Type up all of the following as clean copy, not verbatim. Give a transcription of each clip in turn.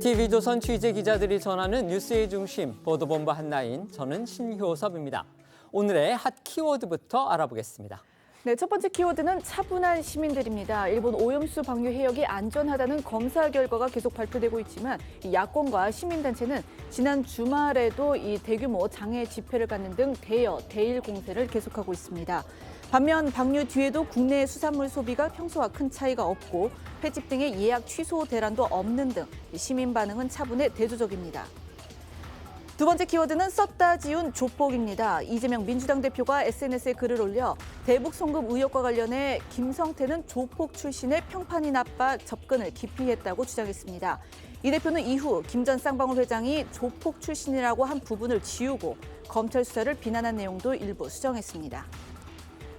TV조선 취재 기자들이 전하는 뉴스의 중심, 보도본부 한나인, 저는 신효섭입니다. 오늘의 핫 키워드부터 알아보겠습니다. 네, 첫 번째 키워드는 차분한 시민들입니다. 일본 오염수 방류 해역이 안전하다는 검사 결과가 계속 발표되고 있지만 이 야권과 시민단체는 지난 주말에도 이 대규모 장애 집회를 갖는 등 대여, 대일 공세를 계속하고 있습니다. 반면 방류 뒤에도 국내 수산물 소비가 평소와 큰 차이가 없고 횟집 등의 예약 취소 대란도 없는 등 시민 반응은 차분해 대조적입니다. 두 번째 키워드는 썼다 지운 조폭입니다. 이재명 민주당 대표가 SNS에 글을 올려 대북 송금 의혹과 관련해 김성태는 조폭 출신의 평판이 나빠 접근을 기피했다고 주장했습니다. 이 대표는 이후 김 전 쌍방울 회장이 조폭 출신이라고 한 부분을 지우고 검찰 수사를 비난한 내용도 일부 수정했습니다.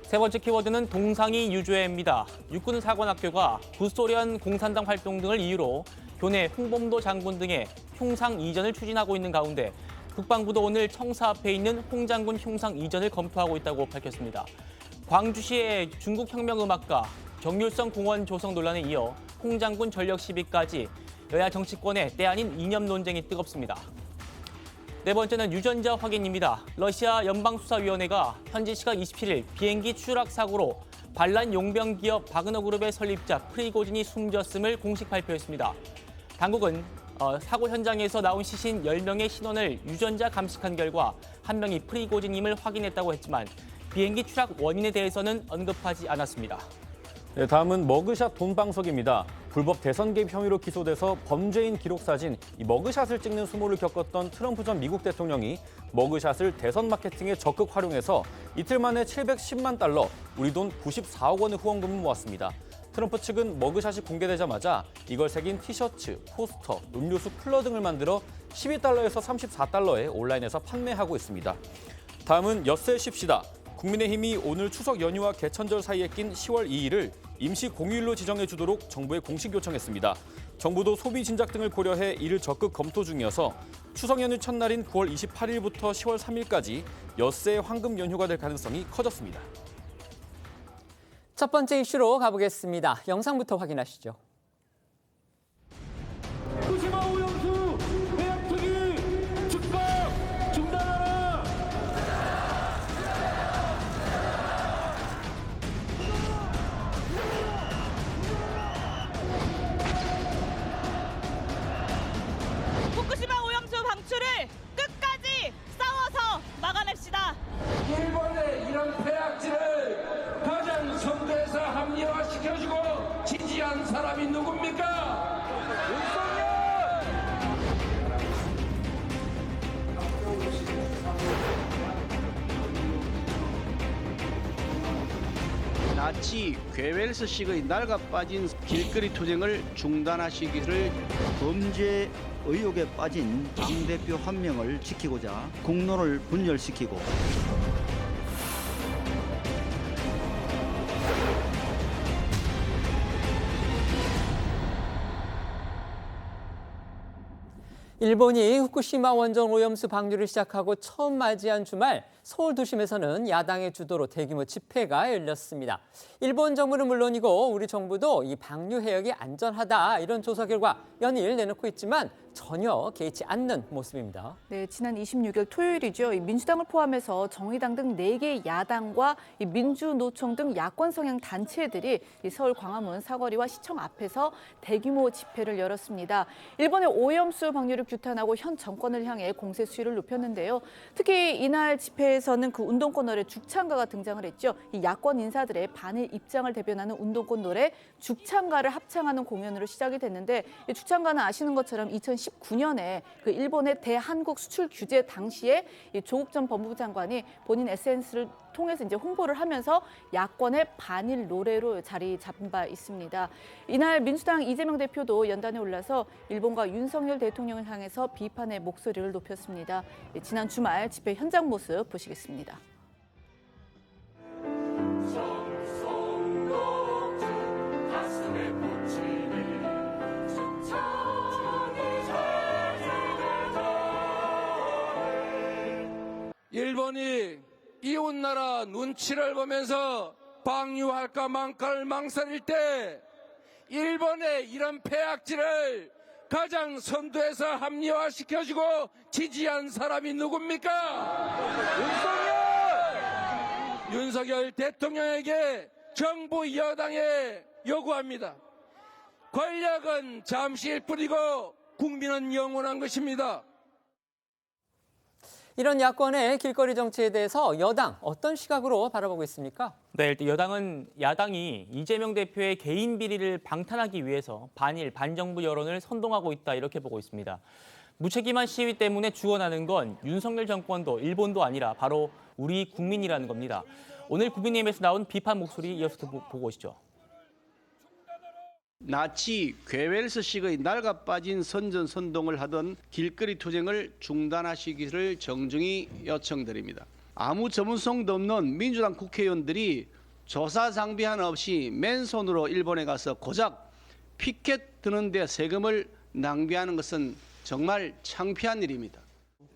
세 번째 키워드는 동상이 유죄입니다. 육군사관학교가 구소련 공산당 활동 등을 이유로 교내 홍범도 장군 등의 흉상 이전을 추진하고 있는 가운데 국방부도 오늘 청사 앞에 있는 홍 장군 흉상 이전을 검토하고 있다고 밝혔습니다. 광주시의 중국혁명음악가, 정률성 공원 조성 논란에 이어 홍 장군 전력 시비까지 여야 정치권의 때 아닌 이념 논쟁이 뜨겁습니다. 네 번째는 유전자 확인입니다. 러시아 연방수사위원회가 현지 시각 27일 비행기 추락 사고로 반란 용병 기업 바그너 그룹의 설립자 프리고진이 숨졌음을 공식 발표했습니다. 당국은 사고 현장에서 나온 시신 10명의 신원을 유전자 감식한 결과 한 명이 프리고진임을 확인했다고 했지만 비행기 추락 원인에 대해서는 언급하지 않았습니다. 네, 다음은 머그샷 돈방석입니다. 불법 대선 개입 혐의로 기소돼서 범죄인 기록사진 이 머그샷을 찍는 수모를 겪었던 트럼프 전 미국 대통령이 머그샷을 대선 마케팅에 적극 활용해서 이틀 만에 710만 달러, 우리 돈 94억 원의 후원금을 모았습니다. 트럼프 측은 머그샷이 공개되자마자 이걸 새긴 티셔츠, 포스터, 음료수 쿨러 등을 만들어 12달러에서 34달러에 온라인에서 판매하고 있습니다. 다음은 엿새 쉽시다. 국민의힘이 오늘 추석 연휴와 개천절 사이에 낀 10월 2일을 임시 공휴일로 지정해 주도록 정부에 공식 요청했습니다. 정부도 소비 진작 등을 고려해 이를 적극 검토 중이어서 추석 연휴 첫날인 9월 28일부터 10월 3일까지 엿새의 황금 연휴가 될 가능성이 커졌습니다. 첫 번째 이슈로 가보겠습니다. 영상부터 확인하시죠. 후쿠시마 오염수 해양 투기 즉각 중단하라. 후쿠시마 오염수 방출을 끝까지 싸워서 막아냅시다. 일본의 이런 폐악질을 가장 선두에서 합리화시켜주고 지지한 사람이 누굽니까? 나치 괴벨스식의 낡아빠진 길거리 투쟁을 중단하시기를. 범죄 의혹에 빠진 당대표 한 명을 지키고자 공론을 분열시키고 일본이 후쿠시마 원전 오염수 방류를 시작하고 처음 맞이한 주말 서울 도심에서는 야당의 주도로 대규모 집회가 열렸습니다. 일본 정부는 물론이고 우리 정부도 이 방류 해역이 안전하다 이런 조사 결과 연일 내놓고 있지만 전혀 개의치 않는 모습입니다. 네, 지난 26일 토요일이죠. 민주당을 포함해서 정의당 등 4개 야당과 민주노총 등 야권 성향 단체들이 서울 광화문 사거리와 시청 앞에서 대규모 집회를 열었습니다. 일본의 오염수 방류를 규탄하고 현 정권을 향해 공세 수위를 높였는데요. 특히 이날 집회에서는 그 운동권 노래 죽창가가 등장을 했죠. 이 야권 인사들의 반일 입장을 대변하는 운동권 노래 죽창가를 합창하는 공연으로 시작이 됐는데 이 죽창가는 아시는 것처럼 2019년에 그 일본의 대한국 수출 규제 당시에 이 조국 전 법무부 장관이 본인 SNS를 통해서 이제 홍보를 하면서 야권의 반일 노래로 자리 잡은 바 있습니다. 이날 민주당 이재명 대표도 연단에 올라서 일본과 윤석열 대통령을 향해서 비판의 목소리를 높였습니다. 지난 주말 집회 현장 모습 보시겠습니다. 일본이 이웃나라 눈치를 보면서 방류할까 말까를 망설일 때 일본의 이런 폐악질을 가장 선두에서 합리화시켜주고 지지한 사람이 누굽니까? 윤석열 대통령에게 정부 여당에 요구합니다. 권력은 잠시일 뿐이고 국민은 영원한 것입니다. 이런 야권의 길거리 정치에 대해서 여당 어떤 시각으로 바라보고 있습니까? 네, 일단 여당은 야당이 이재명 대표의 개인 비리를 방탄하기 위해서 반일, 반정부 여론을 선동하고 있다 이렇게 보고 있습니다. 무책임한 시위 때문에 죽어나는 건 윤석열 정권도 일본도 아니라 바로 우리 국민이라는 겁니다. 오늘 국민의힘에서 나온 비판 목소리 이어서 보고 오시죠. 나치 괴벨스식의 낡아 빠진 선전선동을 하던 길거리 투쟁을 중단하시기를 정중히 요청드립니다. 아무 전문성도 없는 민주당 국회의원들이 조사 장비 하나 없이 맨손으로 일본에 가서 고작 피켓 드는 데 세금을 낭비하는 것은 정말 창피한 일입니다.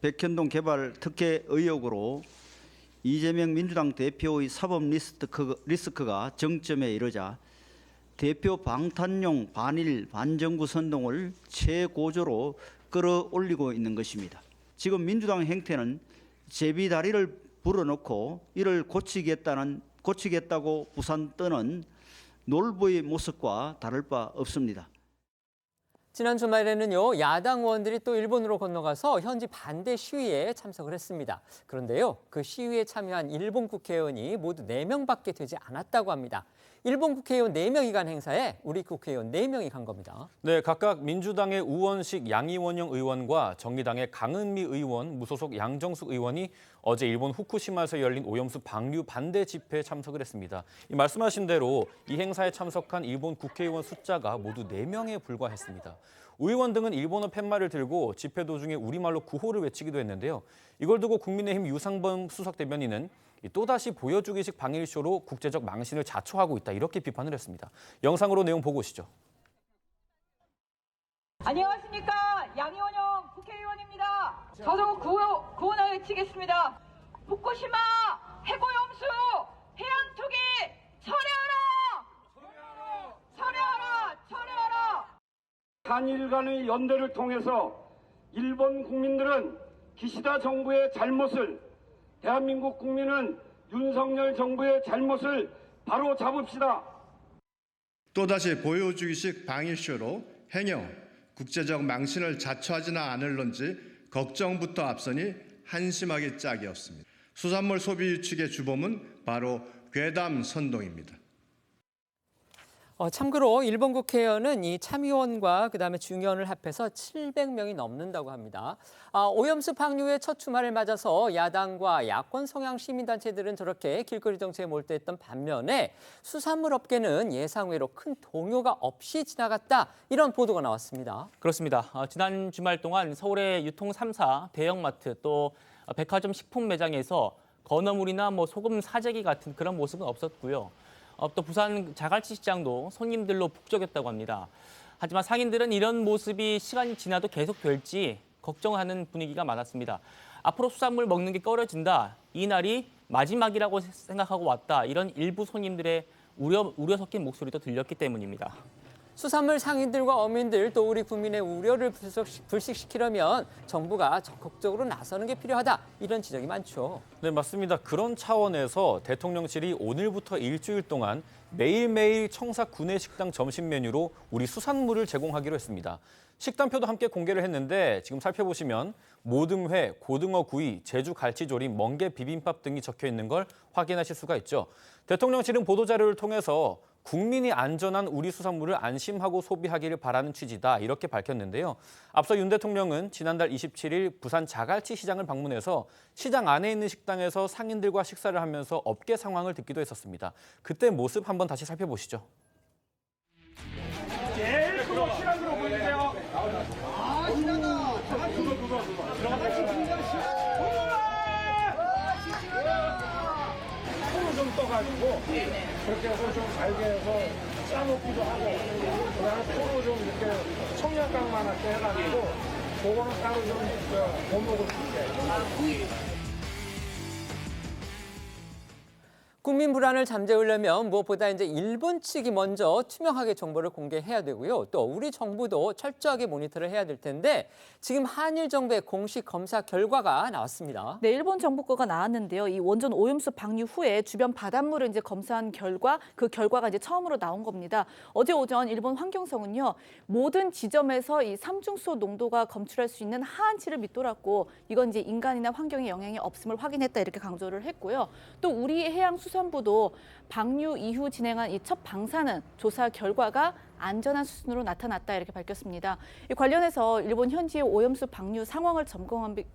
백현동 개발 특혜 의혹으로 이재명 민주당 대표의 사법 리스크가 정점에 이르자 대표 방탄용 반일 반정부 선동을 최고조로 끌어올리고 있는 것입니다. 지금 민주당 행태는 제비다리를 불어넣고 이를 고치겠다고 부산 떠는 놀부의 모습과 다를 바 없습니다. 지난 주말에는요, 야당 의원들이 또 일본으로 건너가서 현지 반대 시위에 참석을 했습니다. 그런데요, 그 시위에 참여한 일본 국회의원이 모두 4명밖에 되지 않았다고 합니다. 일본 국회의원 4명이 간 행사에 우리 국회의원 4명이 간 겁니다. 네, 각각 민주당의 우원식 양이원영 의원과 정의당의 강은미 의원, 무소속 양정숙 의원이 어제 일본 후쿠시마에서 열린 오염수 방류 반대 집회에 참석을 했습니다. 말씀하신 대로 이 행사에 참석한 일본 국회의원 숫자가 모두 4명에 불과했습니다. 의원 등은 일본어 팻말을 들고 집회 도중에 우리말로 구호를 외치기도 했는데요. 이걸 두고 국민의힘 유상범 수석 대변인은 또다시 보여주기식 방일쇼로 국제적 망신을 자초하고 있다 이렇게 비판을 했습니다. 영상으로 내용 보고 오시죠. 안녕하십니까, 양이원영 국회의원입니다. 저도 구원을 외치겠습니다. 후쿠시마 해고염수 해양 투기 철회하라! 철회하라! 철회하라! 한일 간의 연대를 통해서 일본 국민들은 기시다 정부의 잘못을, 대한민국 국민은 윤석열 정부의 잘못을 바로 잡읍시다. 또다시 보여주기식 방일쇼로 행여 국제적 망신을 자초하지는 않을런지 걱정부터 앞서니 한심하기 짝이 없습니다. 수산물 소비 유축의 주범은 바로 괴담 선동입니다. 참고로 일본 국회의원은 이 참의원과 그다음에 중의원을 합해서 700명이 넘는다고 합니다. 오염수 방류의 첫 주말을 맞아서 야당과 야권 성향 시민단체들은 저렇게 길거리 정치에 몰두했던 반면에 수산물 업계는 예상외로 큰 동요가 없이 지나갔다 이런 보도가 나왔습니다. 그렇습니다. 지난 주말 동안 서울의 유통 3사, 대형마트 또 백화점 식품 매장에서 건어물이나 소금 사재기 같은 그런 모습은 없었고요. 또 부산 자갈치 시장도 손님들로 북적였다고 합니다. 하지만 상인들은 이런 모습이 시간이 지나도 계속 될지 걱정하는 분위기가 많았습니다. 앞으로 수산물 먹는 게 꺼려진다. 이 날이 마지막이라고 생각하고 왔다. 이런 일부 손님들의 우려 섞인 목소리도 들렸기 때문입니다. 수산물 상인들과 어민들 또 우리 국민의 우려를 불식시키려면 정부가 적극적으로 나서는 게 필요하다. 이런 지적이 많죠. 네, 맞습니다. 그런 차원에서 대통령실이 오늘부터 일주일 동안 매일매일 청사 구내식당 점심 메뉴로 우리 수산물을 제공하기로 했습니다. 식단표도 함께 공개를 했는데 지금 살펴보시면 모듬회, 고등어 구이, 제주 갈치조림, 멍게 비빔밥 등이 적혀 있는 걸 확인하실 수가 있죠. 대통령실은 보도자료를 통해서 국민이 안전한 우리 수산물을 안심하고 소비하기를 바라는 취지다 이렇게 밝혔는데요. 앞서 윤 대통령은 지난달 27일 부산 자갈치 시장을 방문해서 시장 안에 있는 식당에서 상인들과 식사를 하면서 업계 상황을 듣기도 했었습니다. 그때 모습 한번 다시 살펴보시죠. 제일 크고 시간으로 보이세요. 손을 좀 떠가지고 그렇게 해서 좀 잘게 해서 싸먹기도 하고 그다음에 포로 좀 이렇게 청량감만 하게 해가지고 그거는 따로 좀 못 먹을 수 있게. 국민 불안을 잠재우려면 무엇보다 이제 일본 측이 먼저 투명하게 정보를 공개해야 되고요. 또 우리 정부도 철저하게 모니터를 해야 될 텐데 지금 한일 정부의 공식 검사 결과가 나왔습니다. 네, 일본 정부 거가 나왔는데요. 이 원전 오염수 방류 후에 주변 바닷물을 이제 검사한 결과 그 결과가 이제 처음으로 나온 겁니다. 어제 오전 일본 환경성은요. 모든 지점에서 이 삼중수 농도가 검출할 수 있는 하한치를 밑돌았고 이건 이제 인간이나 환경에 영향이 없음을 확인했다 이렇게 강조를 했고요. 또 우리 해양수산부도 방류 이후 진행한 이 첫 방사능 조사 결과가 안전한 수준으로 나타났다 이렇게 밝혔습니다. 이 관련해서 일본 현지의 오염수 방류 상황을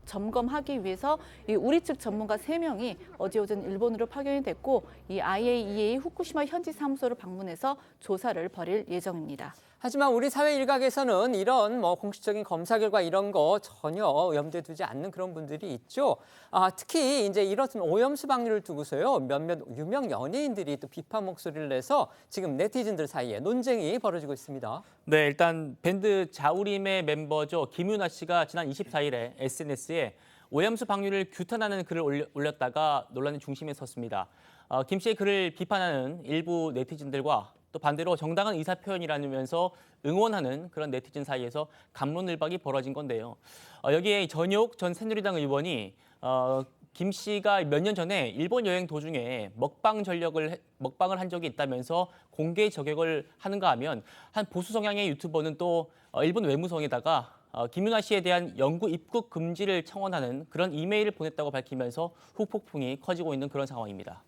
점검하기 위해서 이 우리 측 전문가 3명이 어제 오전 일본으로 파견이 됐고 이 IAEA 후쿠시마 현지 사무소를 방문해서 조사를 벌일 예정입니다. 하지만 우리 사회 일각에서는 이런 공식적인 검사 결과 이런 거 전혀 염두에 두지 않는 그런 분들이 있죠. 특히 이제 이런 오염수 방류를 두고서요. 몇몇 유명 연예인들이 또 비판 목소리를 내서 지금 네티즌들 사이에 논쟁이 벌어지고 있습니다. 네, 일단 밴드 자우림의 멤버죠. 김윤아 씨가 지난 24일에 SNS에 오염수 방류를 규탄하는 글을 올렸다가 논란의 중심에 섰습니다. 김 씨의 글을 비판하는 일부 네티즌들과 또 반대로 정당한 의사표현이라면서 응원하는 그런 네티즌 사이에서 감론을박이 벌어진 건데요. 여기에 전효욱 전 새누리당 의원이 김 씨가 몇 년 전에 일본 여행 도중에 먹방을 한 적이 있다면서 공개 저격을 하는가 하면 한 보수 성향의 유튜버는 또 일본 외무성에다가 김윤아 씨에 대한 영구 입국 금지를 청원하는 그런 이메일을 보냈다고 밝히면서 후폭풍이 커지고 있는 그런 상황입니다.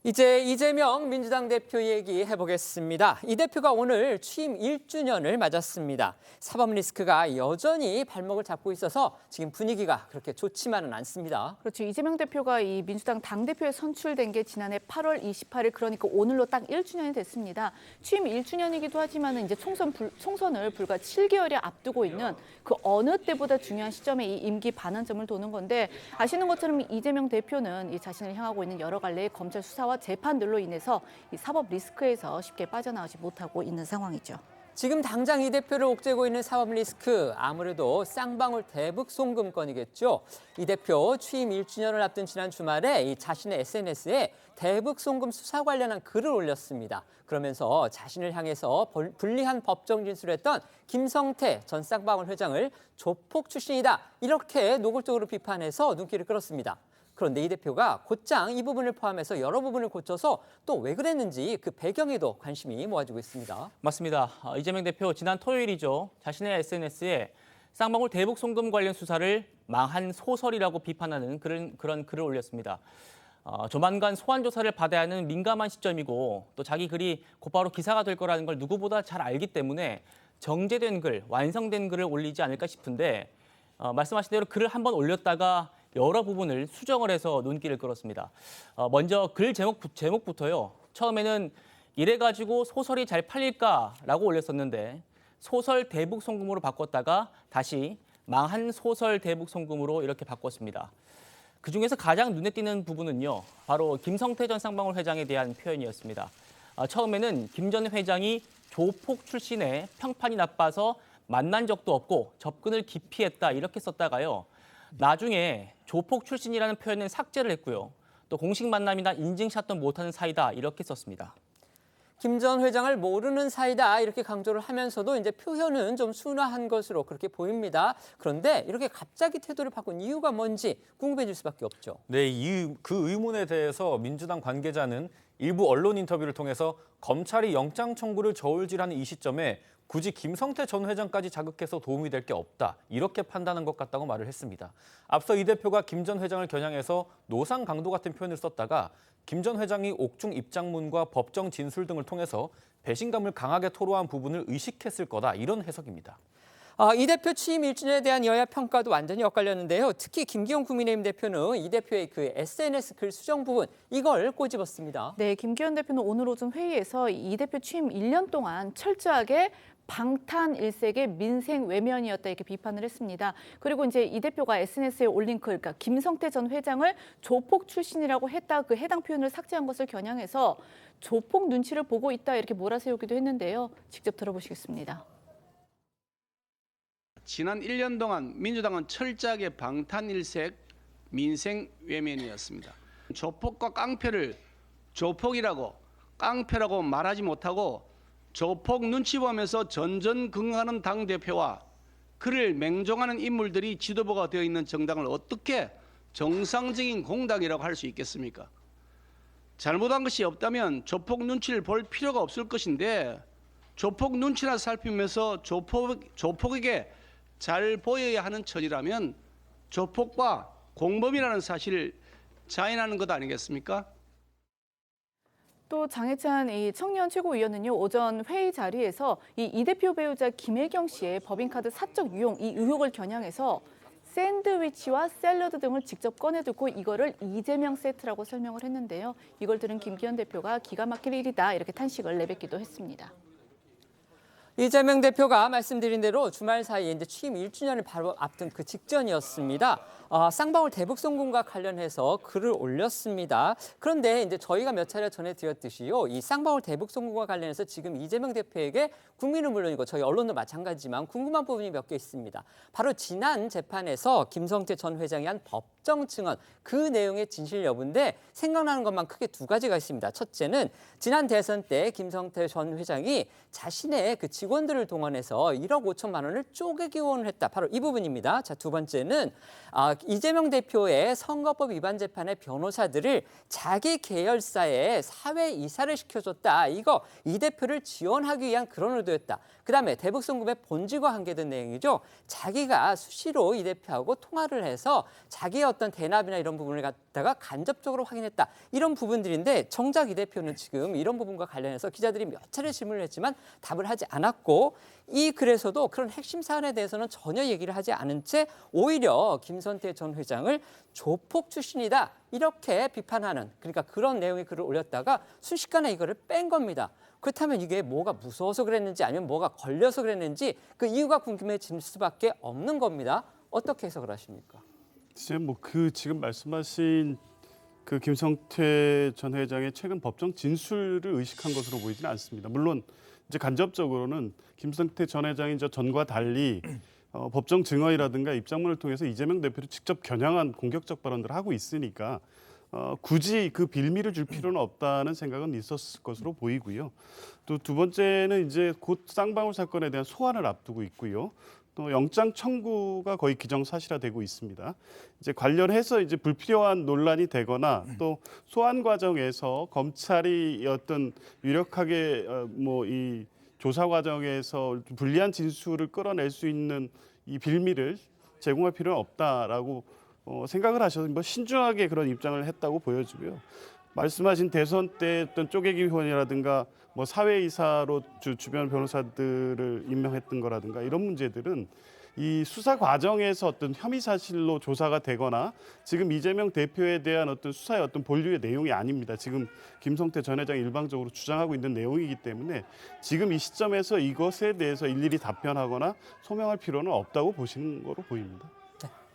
이제 이재명 민주당 대표 얘기해보겠습니다. 이 대표가 오늘 취임 1주년을 맞았습니다. 사법 리스크가 여전히 발목을 잡고 있어서 지금 분위기가 그렇게 좋지만은 않습니다. 그렇죠. 이재명 대표가 이 민주당 당대표에 선출된 게 지난해 8월 28일 그러니까 오늘로 딱 1주년이 됐습니다. 취임 1주년이기도 하지만 이제 총선을 불과 7개월이 앞두고 있는 그 어느 때보다 중요한 시점에 이 임기 반환점을 도는 건데 아시는 것처럼 이재명 대표는 이 자신을 향하고 있는 여러 갈래의 검찰 수사와 재판들로 인해서 이 사법 리스크에서 쉽게 빠져나오지 못하고 있는 상황이죠. 지금 당장 이 대표를 옥죄고 있는 사법 리스크, 아무래도 쌍방울 대북 송금 건이겠죠. 이 대표 취임 1주년을 앞둔 지난 주말에 이 자신의 SNS에 대북 송금 수사 관련한 글을 올렸습니다. 그러면서 자신을 향해서 불리한 법정 진술을 했던 김성태 전 쌍방울 회장을 조폭 출신이다. 이렇게 노골적으로 비판해서 눈길을 끌었습니다. 그런데 이 대표가 곧장 이 부분을 포함해서 여러 부분을 고쳐서 또 왜 그랬는지 그 배경에도 관심이 모아지고 있습니다. 맞습니다. 이재명 대표 지난 토요일이죠. 자신의 SNS에 쌍방울 대북 송금 관련 수사를 망한 소설이라고 비판하는 그런 글을 올렸습니다. 조만간 소환 조사를 받아야 하는 민감한 시점이고 또 자기 글이 곧바로 기사가 될 거라는 걸 누구보다 잘 알기 때문에 정제된 글, 완성된 글을 올리지 않을까 싶은데 말씀하신 대로 글을 한번 올렸다가 여러 부분을 수정을 해서 눈길을 끌었습니다. 먼저 글 제목부터요. 처음에는 이래가지고 소설이 잘 팔릴까라고 올렸었는데 소설 대북 송금으로 바꿨다가 다시 망한 소설 대북 송금으로 이렇게 바꿨습니다. 그중에서 가장 눈에 띄는 부분은요. 바로 김성태 전 쌍방울 회장에 대한 표현이었습니다. 처음에는 김 전 회장이 조폭 출신에 평판이 나빠서 만난 적도 없고 접근을 기피했다 이렇게 썼다가요. 나중에 조폭 출신이라는 표현은 삭제를 했고요. 또 공식 만남이나 인증샷도 못하는 사이다 이렇게 썼습니다. 김 전 회장을 모르는 사이다 이렇게 강조를 하면서도 이제 표현은 좀 순화한 것으로 그렇게 보입니다. 그런데 이렇게 갑자기 태도를 바꾼 이유가 뭔지 궁금해질 수밖에 없죠. 네, 그 의문에 대해서 민주당 관계자는 일부 언론 인터뷰를 통해서 검찰이 영장 청구를 저울질하는 이 시점에 굳이 김성태 전 회장까지 자극해서 도움이 될 게 없다. 이렇게 판단한 것 같다고 말을 했습니다. 앞서 이 대표가 김 전 회장을 겨냥해서 노상 강도 같은 표현을 썼다가 김 전 회장이 옥중 입장문과 법정 진술 등을 통해서 배신감을 강하게 토로한 부분을 의식했을 거다. 이런 해석입니다. 이 대표 취임 1주년에 대한 여야 평가도 완전히 엇갈렸는데요. 특히 김기현 국민의힘 대표는 이 대표의 그 SNS 글 수정 부분 이걸 꼬집었습니다. 네, 김기현 대표는 오늘 오전 회의에서 이 대표 취임 1년 동안 철저하게 방탄 일색의 민생 외면이었다 이렇게 비판을 했습니다. 그리고 이제 이 대표가 SNS에 올린 글, 그러니까 김성태 전 회장을 조폭 출신이라고 했다 그 해당 표현을 삭제한 것을 겨냥해서 조폭 눈치를 보고 있다 이렇게 몰아세우기도 했는데요. 직접 들어보시겠습니다. 지난 1년 동안 민주당은 철저하게 방탄일색 민생 외면이었습니다. 조폭과 깡패를 조폭이라고 깡패라고 말하지 못하고 조폭 눈치 보면서 전전긍긍하는 당대표와 그를 맹종하는 인물들이 지도부가 되어 있는 정당을 어떻게 정상적인 공당이라고 할 수 있겠습니까? 잘못한 것이 없다면 조폭 눈치를 볼 필요가 없을 것인데 조폭 눈치나 살피면서 조폭에게 잘 보여야 하는 처지라면 조폭과 공범이라는 사실을 자인하는 것 아니겠습니까? 또 장해찬 이 청년 최고위원은요, 오전 회의 자리에서 이 대표 배우자 김혜경 씨의 법인카드 사적 유용 이 의혹을 겨냥해서 샌드위치와 샐러드 등을 직접 꺼내들고 이거를 이재명 세트라고 설명을 했는데요. 이걸 들은 김기현 대표가 기가 막힐 일이다 이렇게 탄식을 내뱉기도 했습니다. 이재명 대표가 말씀드린 대로 주말 사이에 이제 취임 1주년을 바로 앞둔 그 직전이었습니다. 쌍방울 대북송금과 관련해서 글을 올렸습니다. 그런데 이제 저희가 몇 차례 전해드렸듯이요, 이 쌍방울 대북송금과 관련해서 지금 이재명 대표에게 국민은 물론이고 저희 언론도 마찬가지지만 궁금한 부분이 몇 개 있습니다. 바로 지난 재판에서 김성태 전 회장이 한 법정 증언, 그 내용의 진실 여부인데 생각나는 것만 크게 두 가지가 있습니다. 첫째는 지난 대선 때 김성태 전 회장이 자신의 그 직원들을 동원해서 1억 5천만 원을 쪼개기 후원을 했다. 바로 이 부분입니다. 자, 두 번째는 이재명 대표의 선거법 위반 재판의 변호사들을 자기 계열사에 사회 이사를 시켜줬다. 이거 이 대표를 지원하기 위한 그런 의도였다. 그다음에 대북송금의 본질과 관계된 내용이죠. 자기가 수시로 이 대표하고 통화를 해서 자기의 어떤 대납이나 이런 부분을 갖다가 간접적으로 확인했다. 이런 부분들인데 정작 이 대표는 지금 이런 부분과 관련해서 기자들이 몇 차례 질문을 했지만 답을 하지 않았고, 이 글에서도 그런 핵심 사안에 대해서는 전혀 얘기를 하지 않은 채 오히려 김성태 전 회장을 조폭 출신이다 이렇게 비판하는, 그러니까 그런 내용의 글을 올렸다가 순식간에 이거를 뺀 겁니다. 그렇다면 이게 뭐가 무서워서 그랬는지 아니면 뭐가 걸려서 그랬는지 그 이유가 궁금해질 수밖에 없는 겁니다. 어떻게 해석을 하십니까? 지금 말씀하신 그 김성태 전 회장의 최근 법정 진술을 의식한 것으로 보이지는 않습니다. 물론 이제 간접적으로는 김성태 전 회장이 전과 달리 법정 증언이라든가 입장문을 통해서 이재명 대표를 직접 겨냥한 공격적 발언들을 하고 있으니까 굳이 그 빌미를 줄 필요는 없다는 생각은 있었을 것으로 보이고요. 또 두 번째는 이제 곧 쌍방울 사건에 대한 소환을 앞두고 있고요. 또 영장 청구가 거의 기정사실화되고 있습니다. 이제 관련해서 이제 불필요한 논란이 되거나 또 소환 과정에서 검찰이 어떤 유력하게 이 조사 과정에서 불리한 진술을 끌어낼 수 있는 이 빌미를 제공할 필요는 없다라고 생각을 하셔서 신중하게 그런 입장을 했다고 보여지고요. 말씀하신 대선 때 어떤 쪼개기 후원이라든가 사회이사로 주변 변호사들을 임명했던 거라든가 이런 문제들은 이 수사 과정에서 어떤 혐의 사실로 조사가 되거나 지금 이재명 대표에 대한 어떤 수사의 어떤 본류의 내용이 아닙니다. 지금 김성태 전 회장이 일방적으로 주장하고 있는 내용이기 때문에 지금 이 시점에서 이것에 대해서 일일이 답변하거나 소명할 필요는 없다고 보시는 거로 보입니다.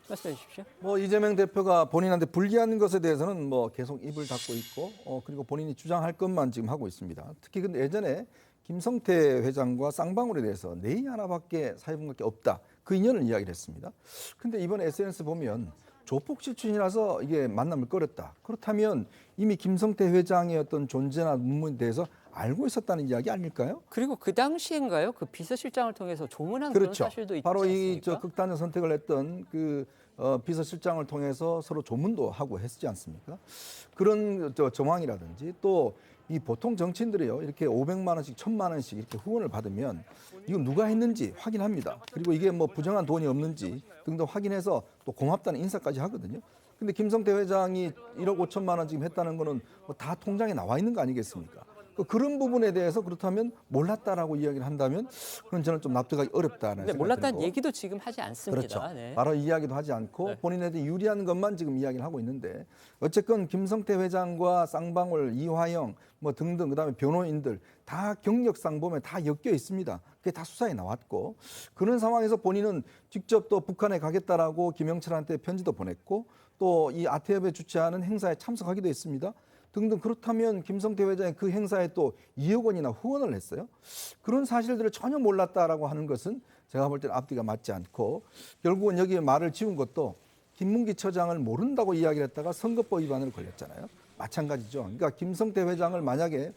말씀해 주십시오. 이재명 대표가 본인한테 불리한 것에 대해서는 계속 입을 닫고 있고 그리고 본인이 주장할 것만 지금 하고 있습니다. 특히 근데 예전에 김성태 회장과 쌍방울에 대해서 내의 하나밖에 사이분밖에 없다. 그 인연을 이야기를 했습니다. 근데 이번 SNS 보면 조폭 출신이라서 이게 만남을 꺼렸다. 그렇다면 이미 김성태 회장의 어떤 존재나 문문에 대해서 알고 있었다는 이야기 아닐까요? 그리고 그 당시인가요? 그 비서실장을 통해서 조문한 그렇죠. 그런 사실도 있지 바로 않습니까? 이 극단적 선택을 했던 그 비서실장을 통해서 서로 조문도 하고 했지 않습니까? 그런 정황이라든지 또 이 보통 정치인들이요 이렇게 500만 원씩 1000만 원씩 이렇게 후원을 받으면 이건 누가 했는지 확인합니다. 그리고 이게 부정한 돈이 없는지 등등 확인해서 또 고맙다는 인사까지 하거든요. 근데 김성태 회장이 1억 5천만 원 지금 했다는 거는 다 통장에 나와 있는 거 아니겠습니까? 그런 부분에 대해서 그렇다면 몰랐다라고 이야기를 한다면 그건 저는 좀 납득하기 어렵다는 생각이 몰랐다는 들고. 얘기도 지금 하지 않습니다. 그렇죠. 네. 바로 이야기도 하지 않고 본인에게 유리한 것만 지금 이야기를 하고 있는데 어쨌건 김성태 회장과 쌍방울, 이화영 등등 그다음에 변호인들 다 경력상 보면 다 엮여 있습니다. 그게 다 수사에 나왔고 그런 상황에서 본인은 직접 또 북한에 가겠다라고 김영철한테 편지도 보냈고 또 이 아태협에 주최하는 행사에 참석하기도 했습니다. 등등. 그렇다면 김성태 회장이 그 행사에 또 2억 원이나 후원을 했어요. 그런 사실들을 전혀 몰랐다라고 하는 것은 제가 볼 때는 앞뒤가 맞지 않고 결국은 여기에 말을 지운 것도 김문기 처장을 모른다고 이야기를 했다가 선거법 위반으로 걸렸잖아요. 마찬가지죠. 그러니까 김성태 회장을 만약에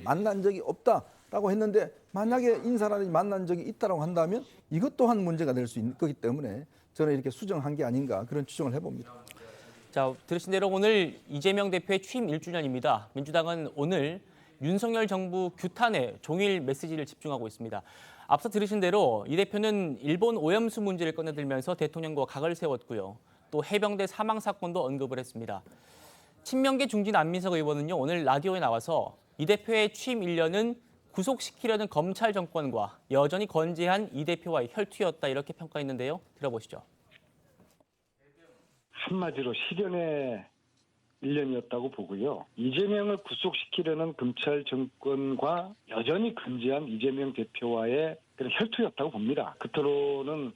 만난 적이 없다라고 했는데 만약에 인사라든지 만난 적이 있다라고 한다면 이것 또한 문제가 될 수 있는 거기 때문에 저는 이렇게 수정한 게 아닌가 그런 추정을 해봅니다. 자, 들으신 대로 오늘 이재명 대표의 취임 1주년입니다. 민주당은 오늘 윤석열 정부 규탄에 종일 메시지를 집중하고 있습니다. 앞서 들으신 대로 이 대표는 일본 오염수 문제를 꺼내들면서 대통령과 각을 세웠고요. 또 해병대 사망 사건도 언급을 했습니다. 친명계 중진 안민석 의원은요, 오늘 라디오에 나와서 이 대표의 취임 1년은 구속시키려는 검찰 정권과 여전히 건재한 이 대표와의 혈투였다 이렇게 평가했는데요. 들어보시죠. 한마디로 실현의 1년이었다고 보고요. 이재명을 구속시키려는 검찰 정권과 여전히 건재한 이재명 대표와의 그런 혈투였다고 봅니다. 겉으로는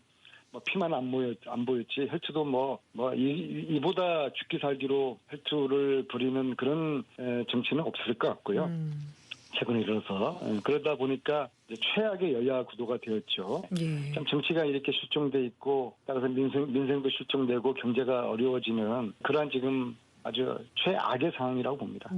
피만 안 보였지 혈투도 이보다 죽기 살기로 혈투를 벌이는 그런 정치는 없을 것 같고요. 최근에 일어서 그러다 보니까 이제 최악의 여야 구도가 되었죠. 예. 참 정치가 이렇게 실종돼 있고 따라서 민생도 실종되고 경제가 어려워지는 그러한 지금 아주 최악의 상황이라고 봅니다.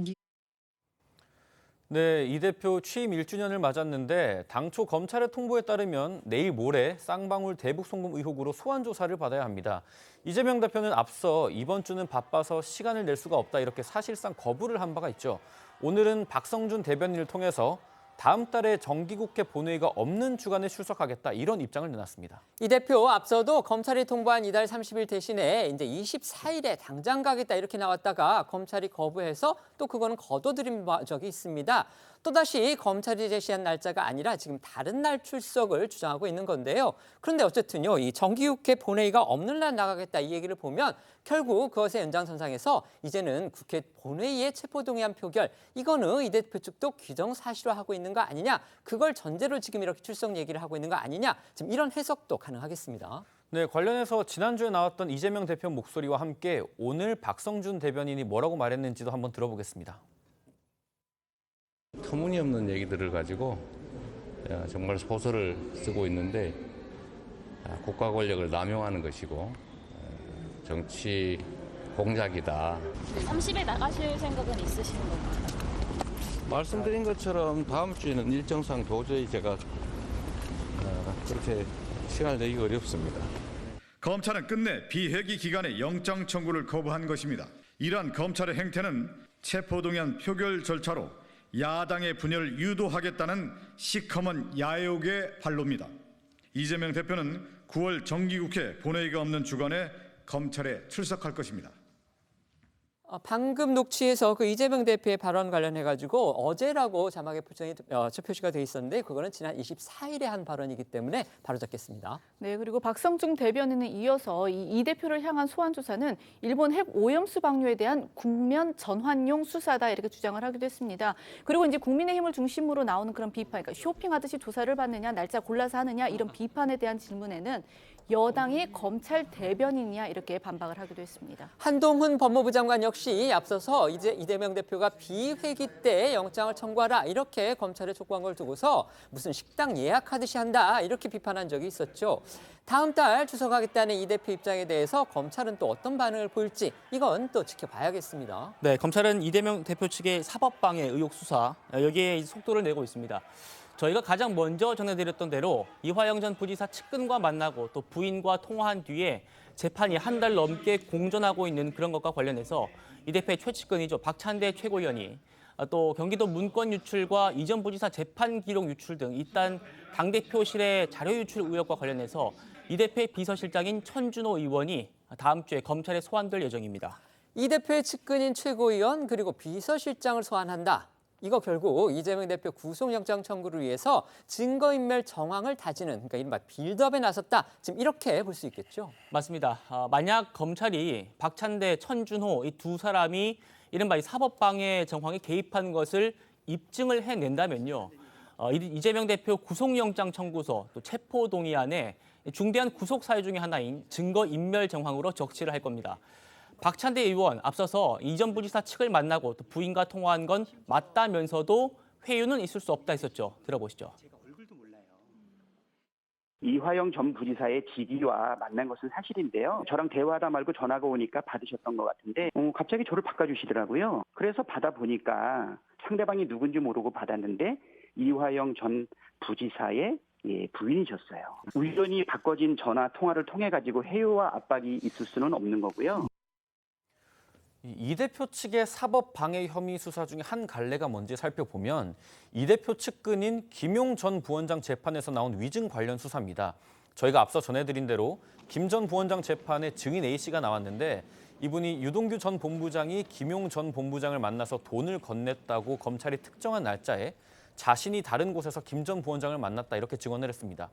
네, 이 대표 취임 1주년을 맞았는데 당초 검찰의 통보에 따르면 내일 모레 쌍방울 대북 송금 의혹으로 소환 조사를 받아야 합니다. 이재명 대표는 앞서 이번 주는 바빠서 시간을 낼 수가 없다 이렇게 사실상 거부를 한 바가 있죠. 오늘은 박성준 대변인을 통해서 다음 달에 정기국회 본회의가 없는 주간에 출석하겠다 이런 입장을 내놨습니다. 이 대표 앞서도 검찰이 통보한 이달 30일 대신에 이제 24일에 당장 가겠다 이렇게 나왔다가 검찰이 거부해서 또 그거는 거둬들인 적이 있습니다. 또다시 검찰이 제시한 날짜가 아니라 지금 다른 날 출석을 주장하고 있는 건데요. 그런데 어쨌든요, 이 정기국회 본회의가 없는 날 나가겠다 이 얘기를 보면 결국 그것의 연장선상에서 이제는 국회 본회의의 체포동의안 표결 이거는 이 대표 측도 기정사실화하고 있는 거 아니냐, 그걸 전제로 지금 이렇게 출석 얘기를 하고 있는 거 아니냐, 지금 이런 해석도 가능하겠습니다. 네, 관련해서 지난주에 나왔던 이재명 대표 목소리와 함께 오늘 박성준 대변인이 뭐라고 말했는지도 한번 들어보겠습니다. 터무니없는 얘기들을 가지고 정말 소설을 쓰고 있는데 국가 권력을 남용하는 것이고 정치 공작이다. 30에 나가실 생각은 있으신 건가요? 말씀드린 것처럼 다음 주에는 일정상 도저히 제가 그렇게 시간을 내기가 어렵습니다. 검찰은 끝내 비회기 기간의 영장 청구를 거부한 것입니다. 이러한 검찰의 행태는 체포동의안 표결 절차로 야당의 분열을 유도하겠다는 시커먼 야욕의 발로입니다. 이재명 대표는 9월 정기국회 본회의가 없는 주간에 검찰에 출석할 것입니다. 방금 녹취에서 그 이재명 대표의 발언 관련해가지고 어제라고 자막에 표시가 돼 있었는데 그거는 지난 24일에 한 발언이기 때문에 바로 잡겠습니다. 네, 그리고 박성준 대변인은 이어서 이 대표를 향한 소환 조사는 일본 핵 오염수 방류에 대한 국면 전환용 수사다 이렇게 주장을 하기도 했습니다. 그리고 이제 국민의힘을 중심으로 나오는 그런 비판, 그러니까 쇼핑하듯이 조사를 받느냐, 날짜 골라서 하느냐 이런 비판에 대한 질문에는 여당이 검찰 대변인이냐 이렇게 반박을 하기도 했습니다. 한동훈 법무부 장관 역시 앞서서 이제 이재명 대표가 비회기 때 영장을 청구하라 이렇게 검찰에 촉구한 걸 두고서 무슨 식당 예약하듯이 한다 이렇게 비판한 적이 있었죠. 다음 달 출석하겠다는 이 대표 입장에 대해서 검찰은 또 어떤 반응을 보일지 이건 또 지켜봐야겠습니다. 네, 검찰은 이재명 대표 측의 사법방해 의혹 수사 여기에 속도를 내고 있습니다. 저희가 가장 먼저 전해드렸던 대로 이화영 전 부지사 측근과 만나고 또 부인과 통화한 뒤에 재판이 한 달 넘게 공전하고 있는 그런 것과 관련해서 이 대표의 최측근이죠. 박찬대 최고위원이 또 경기도 문건 유출과 이 전 부지사 재판 기록 유출 등 일단 당대표실의 자료 유출 의혹과 관련해서 이 대표의 비서실장인 천준호 의원이 다음 주에 검찰에 소환될 예정입니다. 이 대표의 측근인 최고위원 그리고 비서실장을 소환한다. 이거 결국 이재명 대표 구속영장 청구를 위해서 증거인멸 정황을 다지는 그러니까 이른바 빌드업에 나섰다. 지금 이렇게 볼 수 있겠죠. 맞습니다. 만약 검찰이 박찬대, 천준호 이 두 사람이 이른바 이 사법방해 정황에 개입한 것을 입증을 해낸다면요. 이재명 대표 구속영장 청구서 또 체포동의안에 중대한 구속 사유 중에 하나인 증거인멸 정황으로 적시를 할 겁니다. 박찬대 의원 앞서서 이 전 부지사 측을 만나고 또 부인과 통화한 건 맞다면서도 회유는 있을 수 없다 했었죠. 들어보시죠. 이화영 전 부지사의 직위와 만난 것은 사실인데요. 저랑 대화하다 말고 전화가 오니까 받으셨던 것 같은데 갑자기 저를 바꿔주시더라고요. 그래서 받아보니까 상대방이 누군지 모르고 받았는데 이화영 전 부지사의 부인이셨어요. 우연히 바꿔진 전화 통화를 통해 가지고 해요와 압박이 있을 수는 없는 거고요. 이 대표 측의 사법 방해 혐의 수사 중에 한 갈래가 뭔지 살펴보면 이 대표 측근인 김용 전 부원장 재판에서 나온 위증 관련 수사입니다. 저희가 앞서 전해드린 대로 김 전 부원장 재판에 증인 A씨가 나왔는데 이분이 유동규 전 본부장이 김용 전 본부장을 만나서 돈을 건넸다고 검찰이 특정한 날짜에 자신이 다른 곳에서 김 전 부원장을 만났다 이렇게 증언을 했습니다.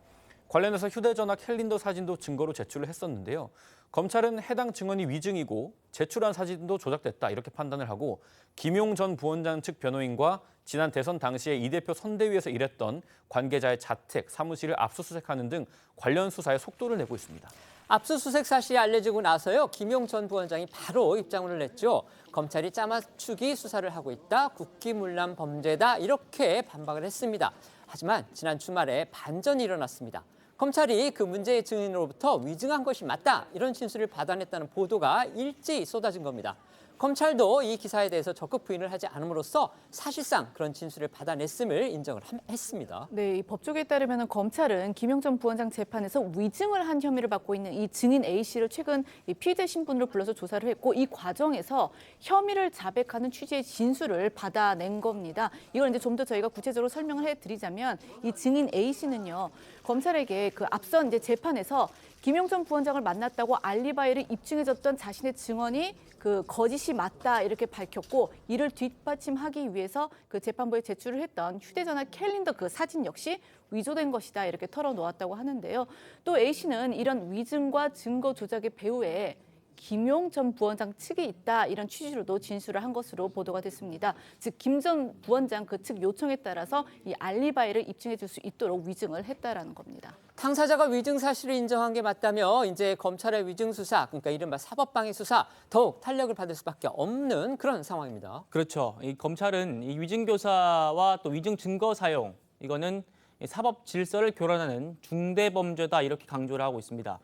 관련해서 휴대전화 캘린더 사진도 증거로 제출을 했었는데요. 검찰은 해당 증언이 위증이고 제출한 사진도 조작됐다 이렇게 판단을 하고 김용 전 부원장 측 변호인과 지난 대선 당시에 이 대표 선대위에서 일했던 관계자의 자택, 사무실을 압수수색하는 등 관련 수사에 속도를 내고 있습니다. 압수수색 사실이 알려지고 나서요. 김용 전 부원장이 바로 입장문을 냈죠. 검찰이 짜맞추기 수사를 하고 있다. 국기문란 범죄다. 이렇게 반박을 했습니다. 하지만 지난 주말에 반전이 일어났습니다. 검찰이 그 문제의 증인으로부터 위증한 것이 맞다. 이런 진술을 받아냈다는 보도가 일제히 쏟아진 겁니다. 검찰도 이 기사에 대해서 적극 부인을 하지 않음으로써 사실상 그런 진술을 받아냈음을 인정을 했습니다. 네, 이 법조계에 따르면 검찰은 김용 전 부원장 재판에서 위증을 한 혐의를 받고 있는 이 증인 A씨를 최근 피의자 신분으로 불러서 조사를 했고 이 과정에서 혐의를 자백하는 취지의 진술을 받아낸 겁니다. 이걸 이제 좀 더 저희가 구체적으로 설명을 해드리자면 이 증인 A씨는요 검찰에게 그 앞선 이제 재판에서 김용 전 부원장을 만났다고 알리바이를 입증해줬던 자신의 증언이 그 거짓이 맞다 이렇게 밝혔고 이를 뒷받침하기 위해서 그 재판부에 제출을 했던 휴대전화 캘린더 그 사진 역시 위조된 것이다 이렇게 털어놓았다고 하는데요. 또 A씨는 이런 위증과 증거 조작의 배후에 김용 전 부원장 측이 있다 이런 취지로도 진술을 한 것으로 보도가 됐습니다. 즉 김 전 부원장 그 측 요청에 따라서 이 알리바이를 입증해 줄 수 있도록 위증을 했다라는 겁니다. 당사자가 위증 사실을 인정한 게 맞다며 이제 검찰의 위증 수사, 그러니까 이른바 사법방해 수사 더욱 탄력을 받을 수밖에 없는 그런 상황입니다. 그렇죠. 이 검찰은 이 위증 교사와 또 위증 증거 사용 이거는 사법 질서를 교란하는 중대 범죄다 이렇게 강조를 하고 있습니다.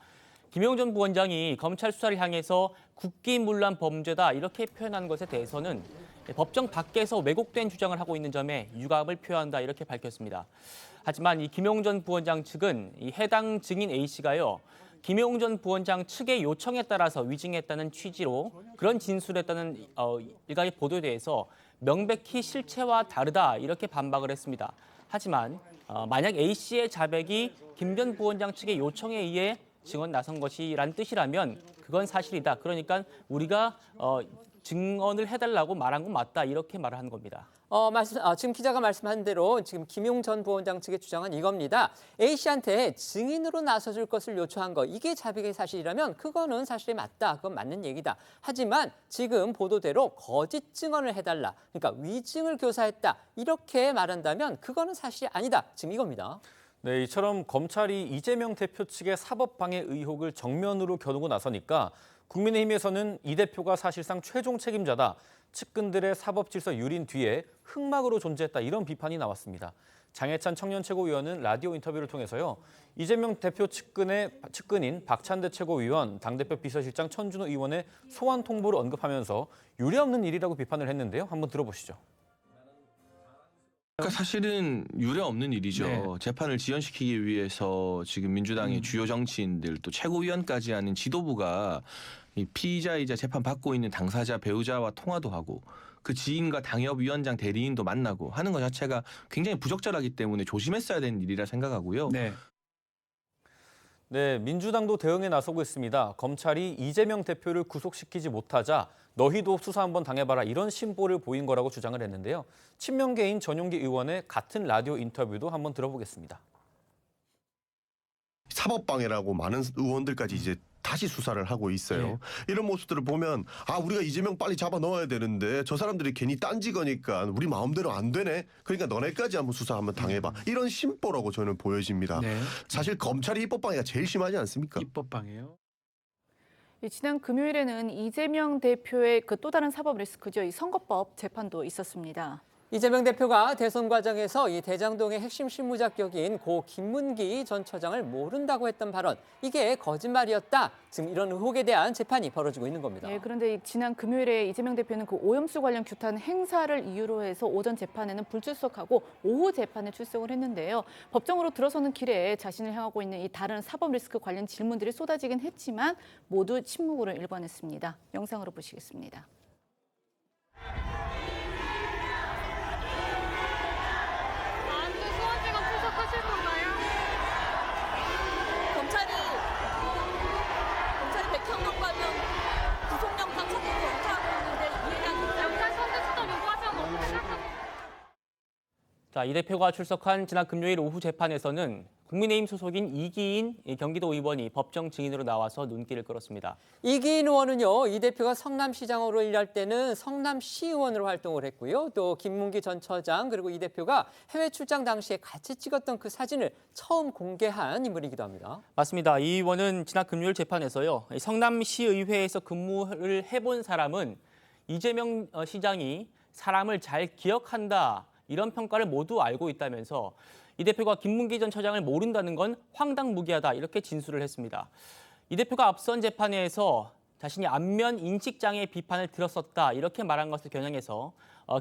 김용 전 부원장이 검찰 수사를 향해서 국기문란 범죄다 이렇게 표현한 것에 대해서는 법정 밖에서 왜곡된 주장을 하고 있는 점에 유감을 표한다 이렇게 밝혔습니다. 하지만 이 김용 전 부원장 측은 이 해당 증인 A씨가요. 김용 전 부원장 측의 요청에 따라서 위증했다는 취지로 그런 진술했다는 일각의 보도에 대해서 명백히 실체와 다르다 이렇게 반박을 했습니다. 하지만 만약 A씨의 자백이 김 전 부원장 측의 요청에 의해 증언 나선 것이란 뜻이라면 그건 사실이다. 그러니까 우리가 증언을 해달라고 말한 건 맞다. 이렇게 말을 한 겁니다. 지금 기자가 말씀한 대로 지금 김용 전 부원장 측의 주장은 이겁니다. A씨한테 증인으로 나서줄 것을 요청한 거 이게 자백의 사실이라면 그거는 사실이 맞다. 그건 맞는 얘기다. 하지만 지금 보도대로 거짓 증언을 해달라. 그러니까 위증을 교사했다. 이렇게 말한다면 그거는 사실이 아니다. 지금 이겁니다. 네, 이처럼 검찰이 이재명 대표 측의 사법방해 의혹을 정면으로 겨누고 나서니까 국민의힘에서는 이 대표가 사실상 최종 책임자다. 측근들의 사법질서 유린 뒤에 흑막으로 존재했다. 이런 비판이 나왔습니다. 장해찬 청년 최고위원은 라디오 인터뷰를 통해서요. 이재명 대표 측근인 박찬대 최고위원, 당대표 비서실장 천준호 의원의 소환 통보를 언급하면서 유례없는 일이라고 비판을 했는데요. 한번 들어보시죠. 그러니까 사실은 유례 없는 일이죠. 네. 재판을 지연시키기 위해서 지금 민주당의 주요 정치인들 또 최고위원까지 하는 지도부가 이 피의자이자 재판 받고 있는 당사자 배우자와 통화도 하고 그 지인과 당협위원장 대리인도 만나고 하는 것 자체가 굉장히 부적절하기 때문에 조심했어야 되는 일이라 생각하고요. 네, 민주당도 대응에 나서고 있습니다. 검찰이 이재명 대표를 구속시키지 못하자 너희도 수사 한번 당해봐라 이런 심보를 보인 거라고 주장을 했는데요. 친명계인 전용기 의원의 같은 라디오 인터뷰도 한번 들어보겠습니다. 사법방해라고 많은 의원들까지 이제 다시 수사를 하고 있어요. 이런 모습들을 보면 우리가 이재명 빨리 잡아 넣어야 되는데 저 사람들이 괜히 딴지거니까 우리 마음대로 안 되네. 그러니까 너네까지 한번 수사 한번 당해봐. 이런 심보라고 저는 보여집니다. 사실 검찰이 입법방해가 제일 심하지 않습니까? 입법방해요? 지난 금요일에는 이재명 대표의 그 또 다른 사법 리스크죠. 이 선거법 재판도 있었습니다. 이재명 대표가 대선 과정에서 이 대장동의 핵심 실무자격인 고 김문기 전 처장을 모른다고 했던 발언, 이게 거짓말이었다. 지금 이런 의혹에 대한 재판이 벌어지고 있는 겁니다. 네, 그런데 지난 금요일에 이재명 대표는 그 오염수 관련 규탄 행사를 이유로 해서 오전 재판에는 불출석하고 오후 재판에 출석을 했는데요. 법정으로 들어서는 길에 자신을 향하고 있는 이 다른 사법 리스크 관련 질문들이 쏟아지긴 했지만 모두 침묵으로 일관했습니다. 영상으로 보시겠습니다. 하실 건가요? 검찰이 백현동 관련 구속영장 청구를 검토하고 있는데 이에 대한 영장 선고 수도 요구하지 않았습니다. 자, 이 대표가 출석한 지난 금요일 오후 재판에서는 국민의힘 소속인 이기인 경기도 의원이 법정 증인으로 나와서 눈길을 끌었습니다. 이기인 의원은요, 이 대표가 성남시장으로 일할 때는 성남시의원으로 활동을 했고요. 또 김문기 전 처장 그리고 이 대표가 해외 출장 당시에 같이 찍었던 그 사진을 처음 공개한 인물이기도 합니다. 맞습니다. 이 의원은 지난 금요일 재판에서요, 성남시의회에서 근무를 해본 사람은 이재명 시장이 사람을 잘 기억한다, 이런 평가를 모두 알고 있다면서 이 대표가 김문기 전 처장을 모른다는 건 황당무계하다, 이렇게 진술을 했습니다. 이 대표가 앞선 재판에서 자신이 안면 인식장애 비판을 들었었다, 이렇게 말한 것을 겨냥해서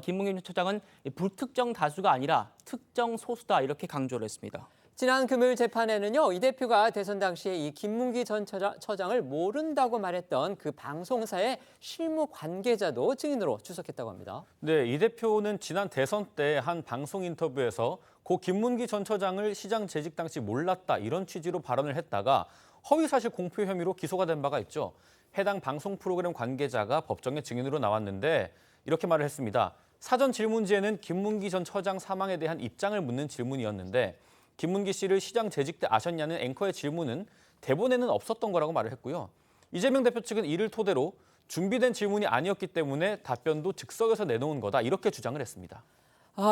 김문기 전 처장은 불특정 다수가 아니라 특정 소수다, 이렇게 강조를 했습니다. 지난 금요일 재판에는요, 이 대표가 대선 당시에 이 김문기 전 처장을 모른다고 말했던 그 방송사의 실무 관계자도 증인으로 출석했다고 합니다. 네, 이 대표는 지난 대선 때 한 방송 인터뷰에서 고 김문기 전 처장을 시장 재직 당시 몰랐다, 이런 취지로 발언을 했다가 허위사실 공표 혐의로 기소가 된 바가 있죠. 해당 방송 프로그램 관계자가 법정에 증인으로 나왔는데 이렇게 말을 했습니다. 사전 질문지에는 김문기 전 처장 사망에 대한 입장을 묻는 질문이었는데 김문기 씨를 시장 재직 때 아셨냐는 앵커의 질문은 대본에는 없었던 거라고 말을 했고요. 이재명 대표 측은 이를 토대로 준비된 질문이 아니었기 때문에 답변도 즉석에서 내놓은 거다, 이렇게 주장을 했습니다.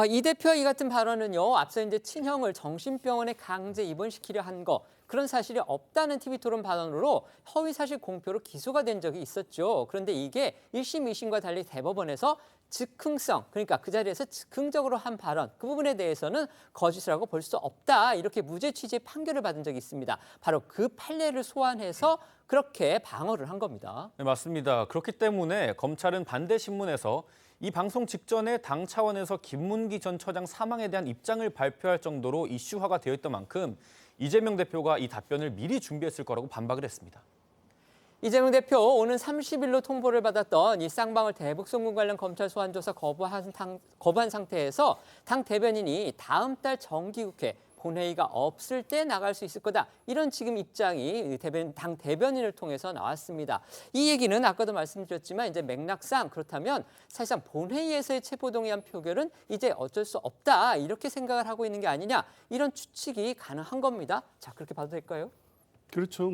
이 대표의 이 같은 발언은요, 앞서 이제 친형을 정신병원에 강제 입원시키려 한 거, 그런 사실이 없다는 TV 토론 발언으로 허위사실 공표로 기소가 된 적이 있었죠. 그런데 이게 1심, 2심과 달리 대법원에서 즉흥성, 그러니까 그 자리에서 즉흥적으로 한 발언, 그 부분에 대해서는 거짓이라고 볼 수 없다, 이렇게 무죄 취지의 판결을 받은 적이 있습니다. 바로 그 판례를 소환해서 그렇게 방어를 한 겁니다. 네, 맞습니다. 그렇기 때문에 검찰은 반대 신문에서 이 방송 직전에 당 차원에서 김문기 전 처장 사망에 대한 입장을 발표할 정도로 이슈화가 되어 있던 만큼 이재명 대표가 이 답변을 미리 준비했을 거라고 반박을 했습니다. 이재명 대표 오는 30일로 통보를 받았던 이 쌍방울 대북송금 관련 검찰 소환 조사 거부한 상태에서 당 대변인이 다음 달 정기국회 본회의가 없을 때 나갈 수 있을 거다, 이런 지금 입장이 당 대변인을 통해서 나왔습니다. 이 얘기는 아까도 말씀드렸지만 이제 맥락상 그렇다면 사실상 본회의에서의 체포동의안 표결은 이제 어쩔 수 없다, 이렇게 생각을 하고 있는 게 아니냐, 이런 추측이 가능한 겁니다. 자, 그렇게 봐도 될까요? 그렇죠.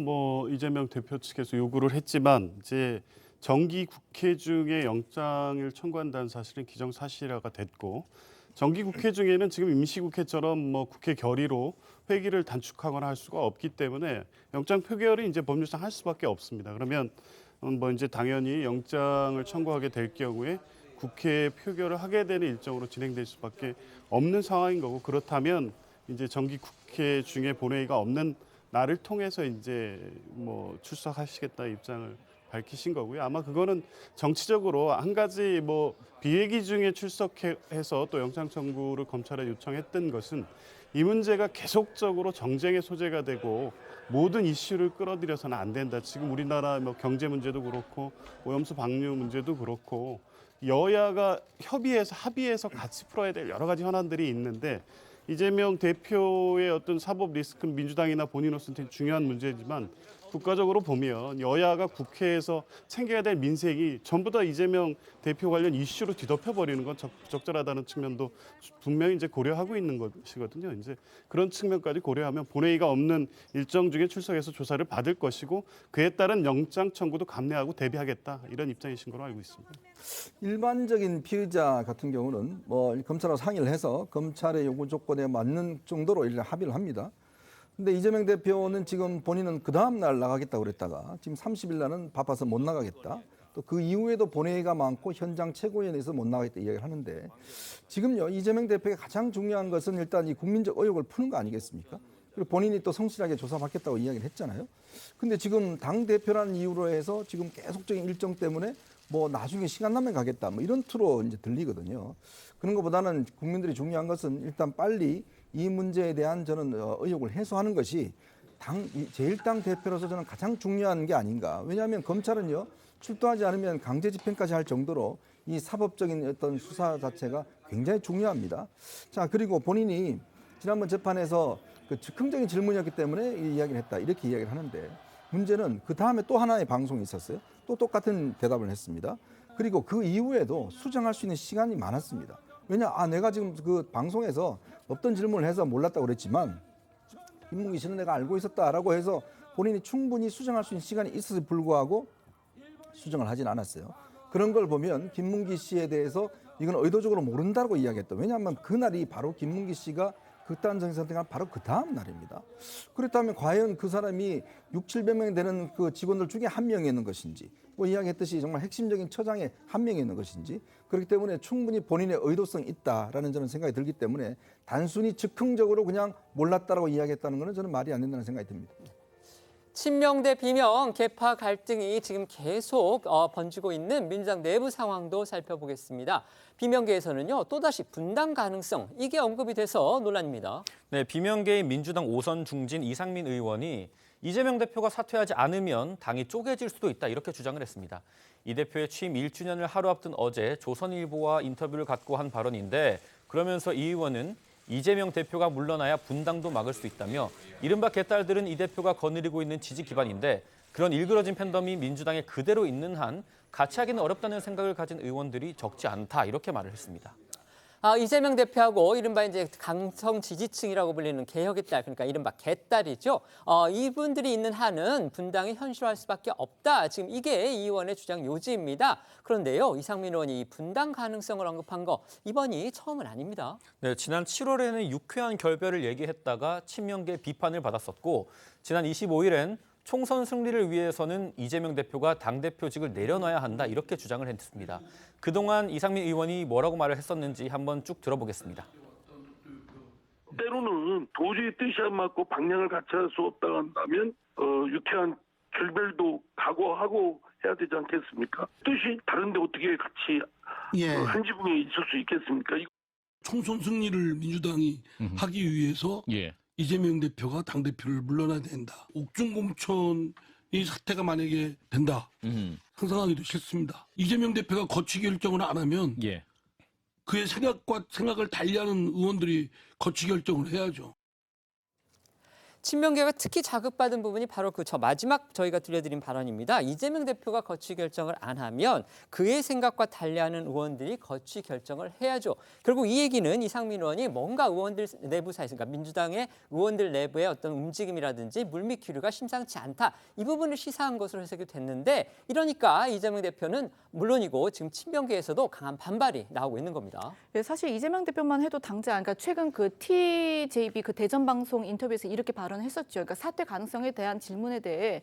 이재명 대표 측에서 요구를 했지만 이제 정기 국회 중에 영장을 청구한다는 사실은 기정사실화가 됐고, 정기 국회 중에는 지금 임시국회처럼 국회 결의로 회기를 단축하거나 할 수가 없기 때문에 영장 표결을 이제 법률상 할 수밖에 없습니다. 그러면 이제 당연히 영장을 청구하게 될 경우에 국회 표결을 하게 되는 일정으로 진행될 수밖에 없는 상황인 거고, 그렇다면 이제 정기 국회 중에 본회의가 없는 나를 통해서 이제 출석하시겠다 입장을 밝히신 거고요. 아마 그거는 정치적으로 한 가지 비회기 중에 출석해서 또 영장 청구를 검찰에 요청했던 것은 이 문제가 계속적으로 정쟁의 소재가 되고 모든 이슈를 끌어들여서는 안 된다. 지금 우리나라 경제 문제도 그렇고 오염수 방류 문제도 그렇고 여야가 합의해서 같이 풀어야 될 여러 가지 현안들이 있는데, 이재명 대표의 어떤 사법 리스크는 민주당이나 본인으로서는 되게 중요한 문제지만 국가적으로 보면 여야가 국회에서 챙겨야 될 민생이 전부 다 이재명 대표 관련 이슈로 뒤덮여버리는 건 적절하다는 측면도 분명히 이제 고려하고 있는 것이거든요. 이제 그런 측면까지 고려하면 본회의가 없는 일정 중에 출석해서 조사를 받을 것이고 그에 따른 영장 청구도 감내하고 대비하겠다, 이런 입장이신 걸로 알고 있습니다. 일반적인 피의자 같은 경우는 검찰하고 상의를 해서 검찰의 요구 조건에 맞는 정도로 합의를 합니다. 근데 이재명 대표는 지금 본인은 그 다음 날 나가겠다고 그랬다가 지금 30일 날은 바빠서 못 나가겠다. 또 또 그 이후에도 본회의가 많고 현장 최고위원회에서 못 나가겠다 이야기를 하는데 지금요 이재명 대표가 가장 중요한 것은 일단 이 국민적 의혹을 푸는 거 아니겠습니까? 그리고 본인이 또 성실하게 조사받겠다고 이야기를 했잖아요. 근데 지금 당 대표라는 이유로 해서 지금 계속적인 일정 때문에 뭐 나중에 시간 나면 가겠다 뭐 이런 투로 이제 들리거든요. 그런 것보다는 국민들이 중요한 것은 일단 빨리 이 문제에 대한 저는 의혹을 해소하는 것이 제1당 대표로서 저는 가장 중요한 게 아닌가. 왜냐하면 검찰은요 출두하지 않으면 강제 집행까지 할 정도로 이 사법적인 어떤 수사 자체가 굉장히 중요합니다. 자, 그리고 본인이 지난번 재판에서 그 즉흥적인 질문이었기 때문에 이 이야기를 했다 이렇게 이야기를 하는데 문제는 그 다음에 또 하나의 방송이 있었어요. 또 똑같은 대답을 했습니다. 그리고 그 이후에도 수정할 수 있는 시간이 많았습니다. 왜냐, 내가 지금 그 방송에서 어떤 질문을 해서 몰랐다고 그랬지만 김문기 씨는 내가 알고 있었다라고 해서 본인이 충분히 수정할 수 있는 시간이 있어서 불구하고 수정을 하진 않았어요. 그런 걸 보면 김문기 씨에 대해서 이건 의도적으로 모른다고 이야기했다. 왜냐하면 그날이 바로 김문기 씨가 극단적인 선택한 바로 그 다음 날입니다. 그렇다면 과연 그 사람이 600~700명 되는 그 직원들 중에 한 명이 있는 것인지 뭐 이야기했듯이 정말 핵심적인 처장에 한 명이 있는 것인지 그렇기 때문에 충분히 본인의 의도성이 있다라는 저는 생각이 들기 때문에 단순히 즉흥적으로 그냥 몰랐다라고 이야기했다는 것은 저는 말이 안 된다는 생각이 듭니다. 친명 대 비명, 계파 갈등이 지금 계속 번지고 있는 민주당 내부 상황도 살펴보겠습니다. 비명계에서는요, 또다시 분당 가능성, 이게 언급이 돼서 논란입니다. 네, 비명계인 민주당 5선 중진 이상민 의원이 이재명 대표가 사퇴하지 않으면 당이 쪼개질 수도 있다 이렇게 주장을 했습니다. 이 대표의 취임 1주년을 하루 앞둔 어제 조선일보와 인터뷰를 갖고 한 발언인데 그러면서 이 의원은 이재명 대표가 물러나야 분당도 막을 수 있다며 이른바 개딸들은 이 대표가 거느리고 있는 지지 기반인데 그런 일그러진 팬덤이 민주당에 그대로 있는 한 같이 하기는 어렵다는 생각을 가진 의원들이 적지 않다 이렇게 말을 했습니다. 이재명 대표하고 이른바 이제 강성 지지층이라고 불리는 개혁의 딸, 그러니까 이른바 개딸이죠. 이분들이 있는 한은 분당이 현실화할 수밖에 없다. 지금 이게 이 의원의 주장 요지입니다. 그런데요, 이상민 의원이 이 분당 가능성을 언급한 거 이번이 처음은 아닙니다. 네, 지난 7월에는 유쾌한 결별을 얘기했다가 친명계 비판을 받았었고 지난 25일엔 총선 승리를 위해서는 이재명 대표가 당대표직을 내려놔야 한다 이렇게 주장을 했습니다. 그동안 이상민 의원이 뭐라고 말을 했었는지 한번 쭉 들어보겠습니다. 때로는 도저히 뜻이 안 맞고 방향을 같이 할 수 없다 한다면 유쾌한 결별도 각오하고 해야 되지 않겠습니까? 뜻이 다른데 어떻게 같이 한 지붕에 있을 수 있겠습니까? 총선 승리를 민주당이 하기 위해서 이재명 대표가 당대표를 물러나야 된다. 옥중공천이 사태가 만약에 된다. 상상하기도 싫습니다. 이재명 대표가 거취 결정을 안 하면 그의 생각을 달리하는 의원들이 거취 결정을 해야죠. 친명계가 특히 자극받은 부분이 바로 저 마지막 저희가 들려드린 발언입니다. 이재명 대표가 거취 결정을 안 하면 그의 생각과 달리하는 의원들이 거취 결정을 해야죠. 결국 이 얘기는 이상민 의원이 뭔가 의원들 내부 사이에서, 그러니까 민주당의 의원들 내부의 어떤 움직임이라든지 물밑 기류가 심상치 않다. 이 부분을 시사한 것으로 해석이 됐는데 이러니까 이재명 대표는 물론이고 지금 친명계에서도 강한 반발이 나오고 있는 겁니다. 네, 사실 이재명 대표만 해도 당장, 그러니까 최근 그 TJB 그 대전 방송 인터뷰에서 이렇게 발언했었죠. 그러니까 사퇴 가능성에 대한 질문에 대해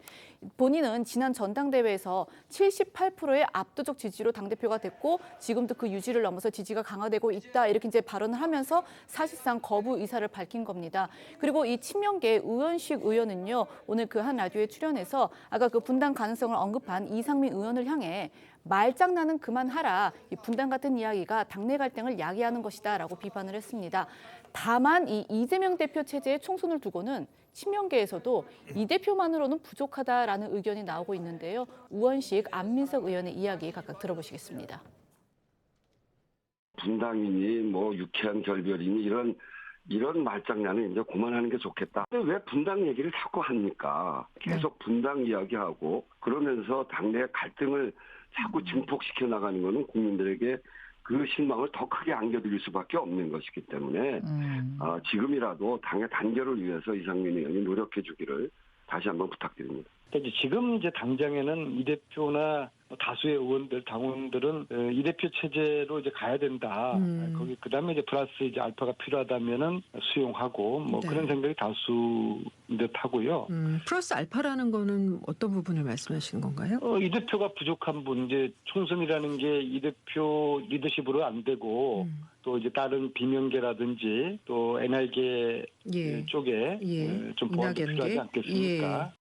본인은 지난 전당대회에서 78%의 압도적 지지로 당대표가 됐고 지금도 그 유지를 넘어서 지지가 강화되고 있다. 이렇게 이제 발언을 하면서 사실상 거부 의사를 밝힌 겁니다. 그리고 이 친명계 의원식 의원은요. 오늘 그 한 라디오에 출연해서 아까 그 분당 가능성을 언급한 이상민 의원을 향해 말장난은 그만하라. 이 분당 같은 이야기가 당내 갈등을 야기하는 것이다라고 비판을 했습니다. 다만 이 이재명 대표 체제의 총선을 두고는 친명계에서도 이 대표만으로는 부족하다라는 의견이 나오고 있는데요. 우원식, 안민석 의원의 이야기 각각 들어보시겠습니다. 분당이니 뭐 유쾌한 결별이니 이런 말장난은 이제 그만하는 게 좋겠다. 근데 왜 분당 얘기를 자꾸 합니까? 계속 분당 이야기하고 그러면서 당내 갈등을 자꾸 증폭시켜 나가는 것은 국민들에게 그 실망을 더 크게 안겨드릴 수밖에 없는 것이기 때문에 지금이라도 당의 단결을 위해서 이상민 의원이 노력해 주기를 다시 한번 부탁드립니다. 지금 이제 당장에는 이 대표나 다수의 의원들, 당원들은 이 대표 체제로 이제 가야 된다. 거기 그다음에 이제 플러스 이제 알파가 필요하다면은 수용하고 뭐 네. 그런 생각이 다수인 듯하고요. 플러스 알파라는 거는 어떤 부분을 말씀하시는 건가요? 이 대표가 부족한 분, 이제 총선이라는 게 이 대표 리더십으로 안 되고 또 이제 다른 비명계라든지 또 NR계 쪽에 좀 보완도 필요하지 않겠습니까?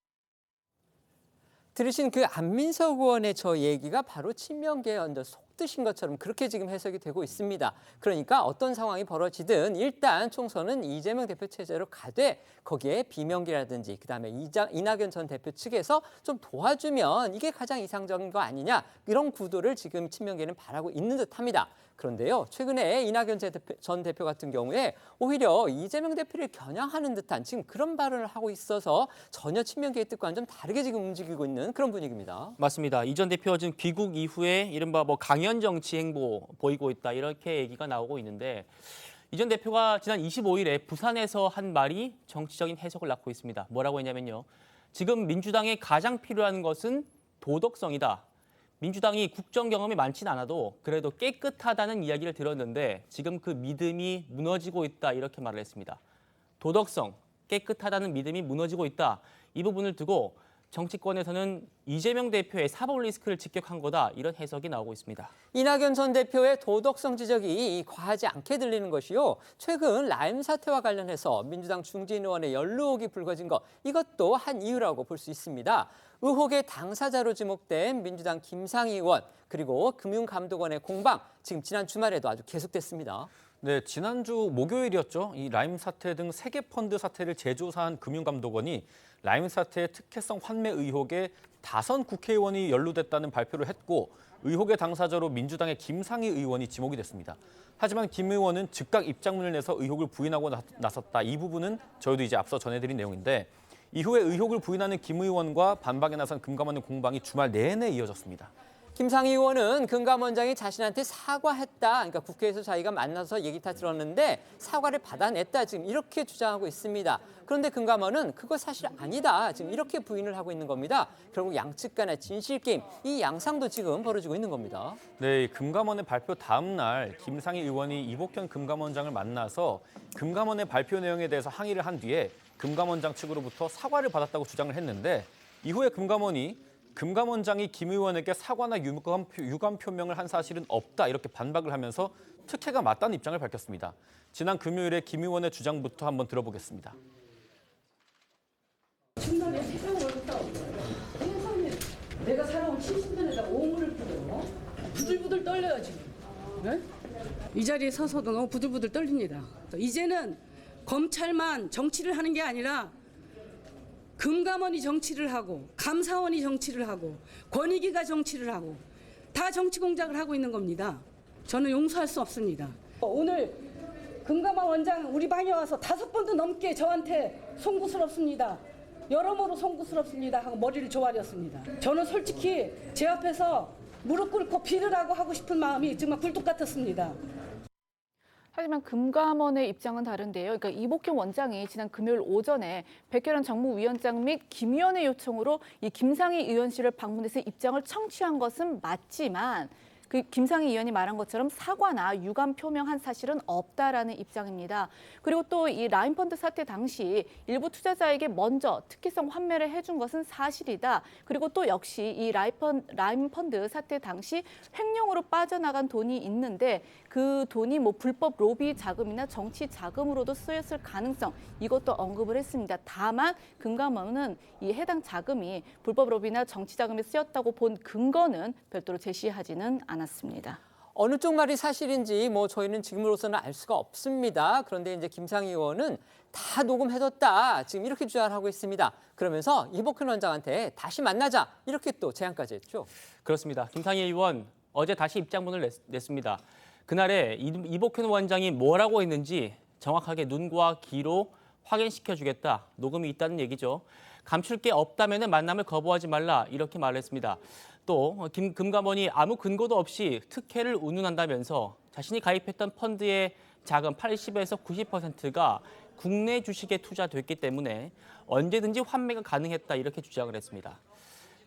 들으신 그 안민석 의원의 저 얘기가 바로 친명계에 얹어 속드신 것처럼 그렇게 지금 해석이 되고 있습니다. 그러니까 어떤 상황이 벌어지든 일단 총선은 이재명 대표 체제로 가되 거기에 비명계라든지 그다음에 이낙연 전 대표 측에서 좀 도와주면 이게 가장 이상적인 거 아니냐 이런 구도를 지금 친명계는 바라고 있는 듯합니다. 그런데요, 최근에 이낙연 전 대표 같은 경우에 오히려 이재명 대표를 겨냥하는 듯한 지금 그런 발언을 하고 있어서 전혀 친명계의 뜻과는 좀 다르게 지금 움직이고 있는 그런 분위기입니다. 맞습니다. 이 전 대표가 지금 귀국 이후에 이른바 뭐 강연 정치 행보 보이고 있다 이렇게 얘기가 나오고 있는데 이 전 대표가 지난 25일에 부산에서 한 말이 정치적인 해석을 낳고 있습니다. 뭐라고 했냐면요. 지금 민주당에 가장 필요한 것은 도덕성이다. 민주당이 국정 경험이 많진 않아도 그래도 깨끗하다는 이야기를 들었는데 지금 그 믿음이 무너지고 있다 이렇게 말을 했습니다. 도덕성, 깨끗하다는 믿음이 무너지고 있다. 이 부분을 두고 정치권에서는 이재명 대표의 사법 리스크를 직격한 거다 이런 해석이 나오고 있습니다. 이낙연 전 대표의 도덕성 지적이 과하지 않게 들리는 것이요. 최근 라임 사태와 관련해서 민주당 중진 의원의 연루옥이 불거진 것 이것도 한 이유라고 볼 수 있습니다. 의혹의 당사자로 지목된 민주당 김상희 의원 그리고 금융감독원의 공방 지금 지난 주말에도 아주 계속됐습니다. 네, 지난주 목요일이었죠. 이 라임 사태 등 세계 펀드 사태를 재조사한 금융감독원이 라임 사태의 특혜성 환매 의혹에 5 국회의원이 연루됐다는 발표를 했고 의혹의 당사자로 민주당의 김상희 의원이 지목이 됐습니다. 하지만 김 의원은 즉각 입장문을 내서 의혹을 부인하고 나섰다. 이 부분은 저희도 이제 앞서 전해드린 내용인데 이후에 의혹을 부인하는 김 의원과 반박에 나선 금감원의 공방이 주말 내내 이어졌습니다. 김상희 의원은 금감원장이 자신한테 사과했다. 그러니까 국회에서 자기가 만나서 얘기 다 들었는데 사과를 받아냈다. 지금 이렇게 주장하고 있습니다. 그런데 금감원은 그거 사실 아니다. 지금 이렇게 부인을 하고 있는 겁니다. 결국 양측 간의 진실 게임, 이 양상도 지금 벌어지고 있는 겁니다. 네, 금감원의 발표 다음 날 김상희 의원이 이복현 금감원장을 만나서 금감원의 발표 내용에 대해서 항의를 한 뒤에 금감원장 측으로부터 사과를 받았다고 주장을 했는데 이후에 금감원장이 김 의원에게 사과나 유감 표명을 한 사실은 없다 이렇게 반박을 하면서 특혜가 맞다는 입장을 밝혔습니다. 지난 금요일에 김 의원의 주장부터 한번 들어보겠습니다. 중간에 세상을 세상에 내가 살아온 70년에다 오물을 뿌려 부들부들 떨려요 지금. 네? 이 자리에 서서도 너무 부들부들 떨립니다. 이제는 검찰만 정치를 하는 게 아니라 금감원이 정치를 하고 감사원이 정치를 하고 권익위가 정치를 하고 다 정치 공작을 하고 있는 겁니다. 저는 용서할 수 없습니다. 오늘 금감원 원장 우리 방에 와서 5번도 넘게 저한테 송구스럽습니다. 여러모로 송구스럽습니다 하고 머리를 조아렸습니다. 저는 솔직히 제 앞에서 무릎 꿇고 빌으라고 하고 싶은 마음이 정말 굴뚝 같았습니다. 하지만 금감원의 입장은 다른데요. 그러니까 이복현 원장이 지난 금요일 오전에 백혜련 정무위원장 및 김 의원의 요청으로 이 김상희 의원실을 방문해서 입장을 청취한 것은 맞지만 그 김상희 의원이 말한 것처럼 사과나 유감 표명한 사실은 없다라는 입장입니다. 그리고 또 이 라임펀드 사태 당시 일부 투자자에게 먼저 특혜성 환매를 해준 것은 사실이다. 그리고 또 역시 이 라임펀드 사태 당시 횡령으로 빠져나간 돈이 있는데 그 돈이 뭐 불법 로비 자금이나 정치 자금으로도 쓰였을 가능성 이것도 언급을 했습니다. 다만 금감원은 이 해당 자금이 불법 로비나 정치 자금에 쓰였다고 본 근거는 별도로 제시하지는 않았습니다. 어느 쪽 말이 사실인지 뭐 저희는 지금으로서는 알 수가 없습니다. 그런데 이제 김상희 의원은 다 녹음해뒀다. 지금 이렇게 주장을 하고 있습니다. 그러면서 이복현 원장한테 다시 만나자. 이렇게 또 제안까지 했죠. 그렇습니다. 김상희 의원 어제 다시 입장문을 냈습니다. 그날에 이복현 원장이 뭐라고 했는지 정확하게 눈과 귀로 확인시켜주겠다. 녹음이 있다는 얘기죠. 감출 게 없다면 만남을 거부하지 말라. 이렇게 말했습니다. 또 금감원이 아무 근거도 없이 특혜를 운운한다면서 자신이 가입했던 펀드의 자금 80에서 90%가 국내 주식에 투자됐기 때문에 언제든지 환매가 가능했다 이렇게 주장을 했습니다.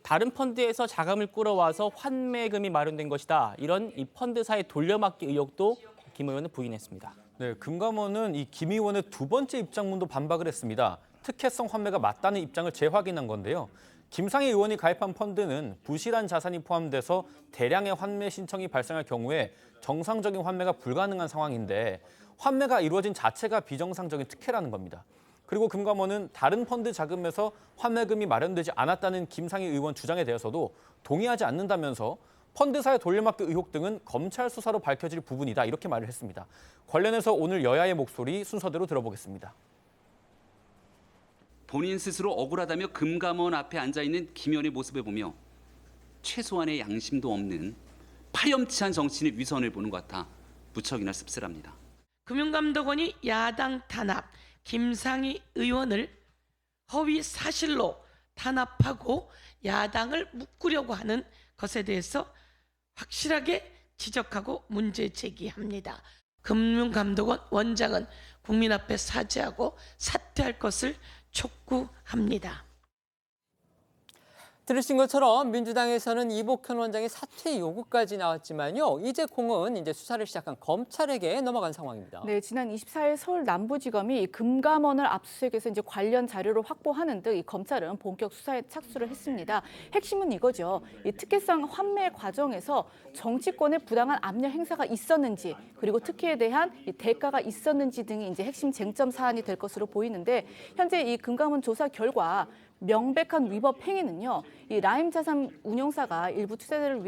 다른 펀드에서 자금을 끌어와서 환매금이 마련된 것이다. 이런 이 펀드사의 돌려막기 의혹도 김 의원은 부인했습니다. 네, 금감원은 이 김 의원의 두 번째 입장문도 반박을 했습니다. 특혜성 환매가 맞다는 입장을 재확인한 건데요. 김상희 의원이 가입한 펀드는 부실한 자산이 포함돼서 대량의 환매 신청이 발생할 경우에 정상적인 환매가 불가능한 상황인데 환매가 이루어진 자체가 비정상적인 특혜라는 겁니다. 그리고 금감원은 다른 펀드 자금에서 환매금이 마련되지 않았다는 김상희 의원 주장에 대해서도 동의하지 않는다면서 펀드사의 돌려막기 의혹 등은 검찰 수사로 밝혀질 부분이다 이렇게 말을 했습니다. 관련해서 오늘 여야의 목소리 순서대로 들어보겠습니다. 본인 스스로 억울하다며 금감원 앞에 앉아있는 김 의원의 모습을 보며 최소한의 양심도 없는 파렴치한 정치인의 위선을 보는 것 같아 무척이나 씁쓸합니다. 금융감독원이 야당 탄압 김상희 의원을 허위 사실로 탄압하고 야당을 묶으려고 하는 것에 대해서 확실하게 지적하고 문제 제기합니다. 금융감독원 원장은 국민 앞에 사죄하고 사퇴할 것을 촉구합니다. 들으신 것처럼 민주당에서는 이복현 원장의 사퇴 요구까지 나왔지만요. 이제 공은 수사를 시작한 검찰에게 넘어간 상황입니다. 네, 지난 24일 서울 남부지검이 금감원을 압수수색해서 관련 자료를 확보하는 등 이 검찰은 본격 수사에 착수를 했습니다. 핵심은 이거죠. 이 특혜성 환매 과정에서 정치권의 부당한 압력 행사가 있었는지 그리고 특혜에 대한 이 대가가 있었는지 등이 핵심 쟁점 사안이 될 것으로 보이는데 현재 이 금감원 조사 결과 명백한 위법 행위는요. 이 라임 자산 운용사가 일부 투자자를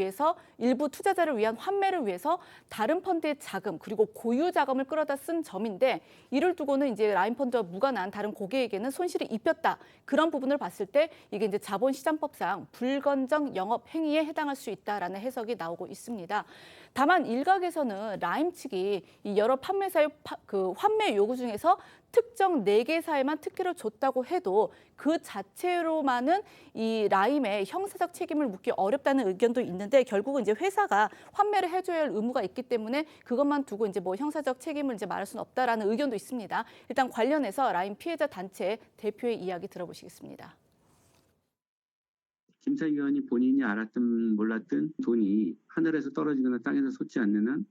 위한 환매를 위해서 다른 펀드의 자금 그리고 고유 자금을 끌어다 쓴 점인데 이를 두고는 라임 펀드와 무관한 다른 고객에게는 손실이 입혔다. 그런 부분을 봤을 때 이게 자본시장법상 불건정 영업 행위에 해당할 수 있다라는 해석이 나오고 있습니다. 다만 일각에서는 라임 측이 이 여러 판매사의 환매 요구 중에서 특정 4개사에만 특혜를 줬다고 해도 그 자체로만은 이 라임의 형사적 책임을 묻기 어렵다는 의견도 있는데 결국은 회사가 환매를 해줘야 할 의무가 있기 때문에 그것만 두고 형사적 책임을 말할 수는 없다라는 의견도 있습니다. 일단 관련해서 라임 피해자 단체 대표의 이야기 들어보시겠습니다. 김상희 의원이 본인이 알았든 몰랐든 돈이 하늘에서 떨어지거나 땅에서 솟지 않는 한